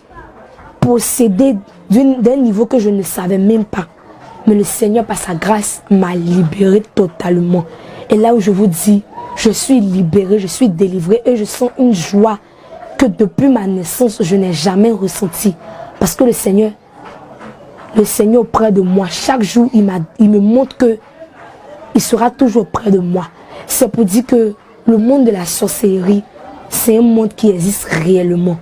possédée d'un niveau que je ne savais même pas. Mais le Seigneur, par sa grâce, m'a libéré totalement. Et là où je vous dis, je suis libérée, je suis délivrée et je sens une joie que depuis ma naissance, je n'ai jamais ressentie. Parce que le Seigneur auprès de moi, chaque jour, il me montre que il sera toujours auprès de moi. C'est pour dire que le monde de la sorcellerie, c'est un monde qui existe réellement.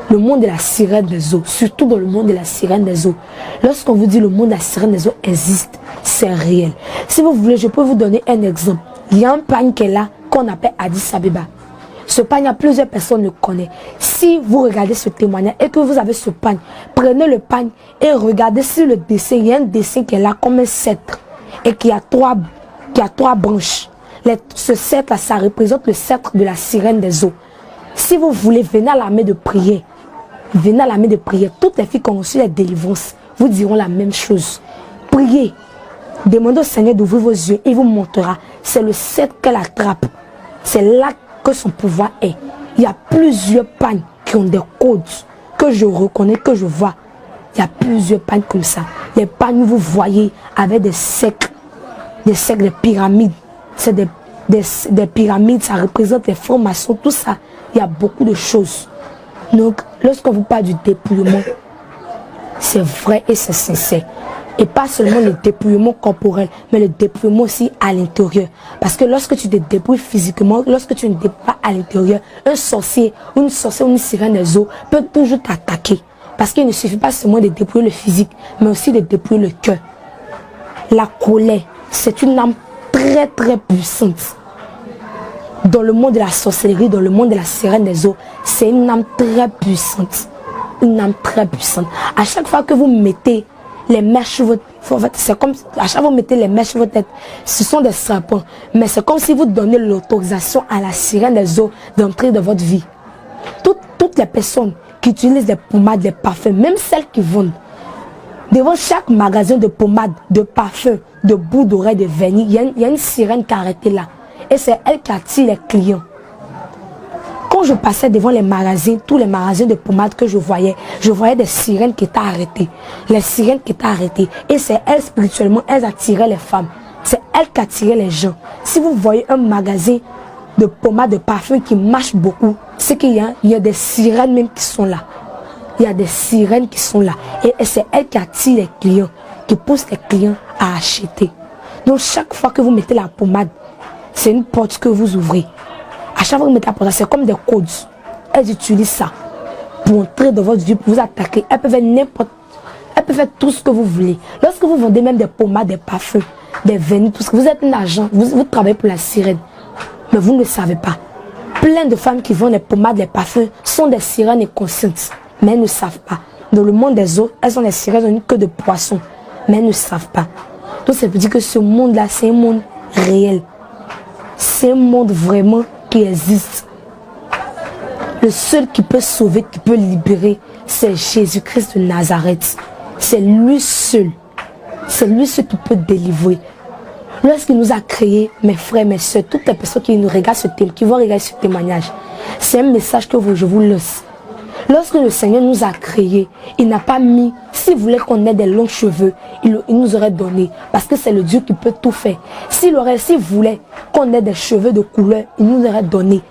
Le monde de la sirène des eaux, surtout dans le monde de la sirène des eaux. Lorsqu'on vous dit le monde de la sirène des eaux existe, c'est réel. Si vous voulez, je peux vous donner un exemple. Il y a un pagne qui est là, qu'on appelle Addis Abeba. Ce pagne, plusieurs personnes le connaissent. Si vous regardez ce témoignage et que vous avez ce pagne, prenez le pagne et regardez sur le dessin. Il y a un dessin qui est là comme un sceptre et qui a trois branches. Ce sceptre, ça représente le sceptre de la sirène des eaux. Si vous voulez, venez à l'armée de prière. Venez à l'armée de prière. Toutes les filles qui ont reçu la délivrance vous diront la même chose. Priez. Demandez au Seigneur d'ouvrir vos yeux et il vous montrera. C'est le sceptre qu'elle attrape. C'est là que son pouvoir est. Il y a plusieurs pagnes qui ont des codes que je reconnais, que je vois. Il y a plusieurs pagnes comme ça. Les pagnes, vous voyez, avec des cercles, des pyramides. C'est des pyramides, ça représente les formations, tout ça. Il y a beaucoup de choses. Donc, lorsqu'on vous parle du dépouillement, c'est vrai et c'est sincère. Et pas seulement le dépouillement corporel, mais le dépouillement aussi à l'intérieur. Parce que lorsque tu te dépouilles physiquement, lorsque tu ne dépouilles pas à l'intérieur, un sorcier ou une sorcière ou une sirène des eaux peut toujours t'attaquer. Parce qu'il ne suffit pas seulement de dépouiller le physique, mais aussi de dépouiller le cœur. La colère, c'est une âme très très puissante. Dans le monde de la sorcellerie, dans le monde de la sirène des eaux, c'est une âme très puissante. Une âme très puissante. À chaque fois que vous mettez les mèches sur votre tête, c'est comme à chaque fois que vous mettez les mèches sur votre tête, ce sont des serpents. Mais c'est comme si vous donnez l'autorisation à la sirène des eaux d'entrer dans votre vie. Toutes les personnes qui utilisent des pommades, des parfums, même celles qui vendent, devant chaque magasin de pommades, de parfums, de bouts d'oreilles, de vernis, il y a une sirène qui est arrêtée là. Et c'est elle qui attire les clients. Quand je passais devant les magasins, tous les magasins de pommades que je voyais des sirènes qui étaient arrêtées. Les sirènes qui étaient arrêtées. Et c'est elles, spirituellement, elles attiraient les femmes. C'est elles qui attiraient les gens. Si vous voyez un magasin de pommades, de parfums qui marche beaucoup, c'est qu'il y a des sirènes même qui sont là. Il y a des sirènes qui sont là. Et c'est elles qui attirent les clients, qui poussent les clients à acheter. Donc chaque fois que vous mettez la pommade, c'est une porte que vous ouvrez. À chaque fois que vous mettez la porte, c'est comme des codes. Elles utilisent ça pour entrer dans votre vie, pour vous attaquer. Elles peuvent faire tout ce que vous voulez. Lorsque vous vendez même des pommades, des parfums, des vernis, tout ce que vous êtes un agent, vous travaillez pour la sirène. Mais vous ne le savez pas. Plein de femmes qui vendent les pommades, les parfums sont des sirènes inconscientes. Mais elles ne savent pas. Dans le monde des eaux, elles sont des sirènes, elles n'ont que de poissons. Mais elles ne savent pas. Donc ça veut dire que ce monde-là, c'est un monde réel. C'est un monde vraiment qui existe. Le seul qui peut sauver, qui peut libérer, c'est Jésus-Christ de Nazareth. C'est lui seul. C'est lui seul qui peut délivrer. Lorsqu'il nous a créés, mes frères, mes soeurs, toutes les personnes qui nous regardent qui vont regarder ce témoignage, c'est un message que je vous laisse. Lorsque le Seigneur nous a créés, il n'a pas mis, s'il voulait qu'on ait des longs cheveux, il nous aurait donné, parce que c'est le Dieu qui peut tout faire. S'il voulait qu'on ait des cheveux de couleur, il nous aurait donné.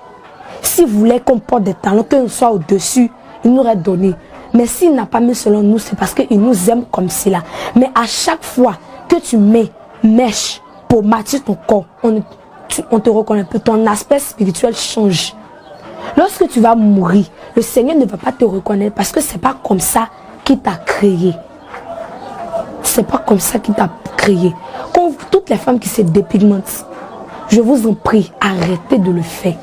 S'il voulait qu'on porte des talons, qu'on soit au-dessus, il nous aurait donné. Mais s'il n'a pas mis selon nous, c'est parce qu'il nous aime comme cela. Mais à chaque fois que tu mets mèche pour mater ton corps, on te reconnaît peu, ton aspect spirituel change. Lorsque tu vas mourir, le Seigneur ne va pas te reconnaître parce que c'est pas comme ça qu'il t'a créé. C'est pas comme ça qu'il t'a créé. Quand toutes les femmes qui se dépigmentent, je vous en prie, arrêtez de le faire.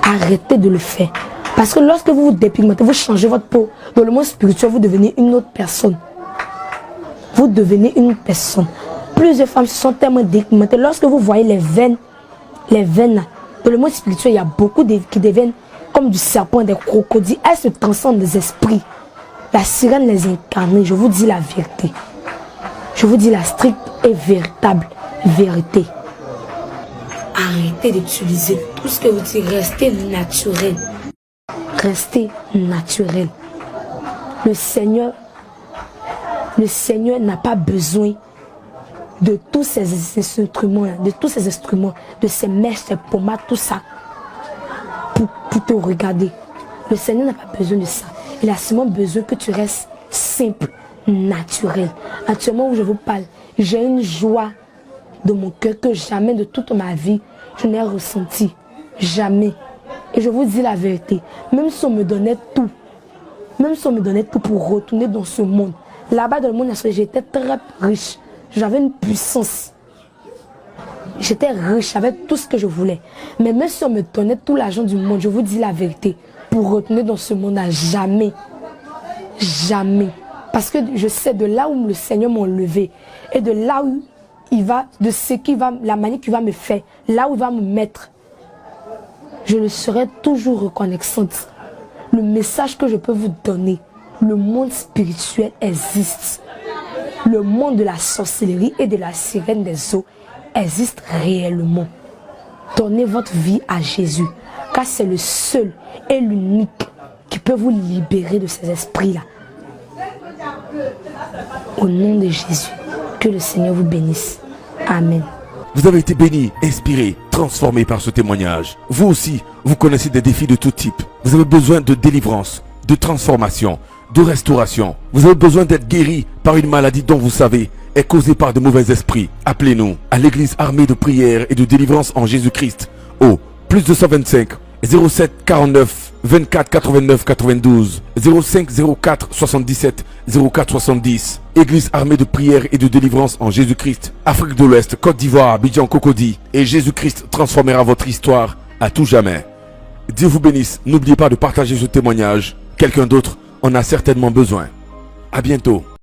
Arrêtez de le faire. Parce que lorsque vous vous dépigmentez, vous changez votre peau. Dans le monde spirituel, vous devenez une autre personne. Vous devenez une personne. Plusieurs femmes se sont tellement dépigmentées. Lorsque vous voyez les veines là, dans le monde spirituel, il y a beaucoup qui deviennent comme du serpent, des crocodiles. Elles se transforment des esprits. La sirène les incarne. Je vous dis la vérité. Je vous dis la stricte et véritable vérité. Arrêtez d'utiliser tout ce que vous dites. Restez naturel. Restez naturel. Le Seigneur n'a pas besoin de tous ces instruments, de ces mèches, ces pommades, tout ça, pour te regarder. Le Seigneur n'a pas besoin de ça. Il a seulement besoin que tu restes simple, naturel. Actuellement où je vous parle, j'ai une joie de mon cœur que jamais de toute ma vie je n'ai ressenti. Jamais. Et je vous dis la vérité, même si on me donnait tout, pour retourner dans ce monde, là-bas dans le monde, j'étais très riche. J'avais une puissance. J'étais riche, j'avais tout ce que je voulais. Mais même si on me donnait tout l'argent du monde, je vous dis la vérité, pour retourner dans ce monde, jamais. Jamais. Parce que je sais de là où le Seigneur m'a enlevé et de là où il va, la manière qu'il va me faire, là où il va me mettre, je le serai toujours reconnaissante. Le message que je peux vous donner, le monde spirituel existe. Le monde de la sorcellerie et de la sirène des eaux existe réellement. Donnez votre vie à Jésus, car c'est le seul et l'unique qui peut vous libérer de ces esprits-là. Au nom de Jésus, que le Seigneur vous bénisse. Amen. Vous avez été béni, inspiré, transformé par ce témoignage. Vous aussi, vous connaissez des défis de tout type. Vous avez besoin de délivrance, de transformation, de restauration. Vous avez besoin d'être guéri par une maladie dont vous savez est causée par de mauvais esprits. Appelez-nous à l'église armée de prière et de délivrance en Jésus-Christ au plus 225 07 49 24 89 92 05 04 77 04 70. Église armée de prière et de délivrance en Jésus-Christ, Afrique de l'Ouest, Côte d'Ivoire, Abidjan, Cocody. Et Jésus-Christ transformera votre histoire à tout jamais. Dieu vous bénisse. N'oubliez pas de partager ce témoignage. Quelqu'un d'autre en a certainement besoin. À bientôt.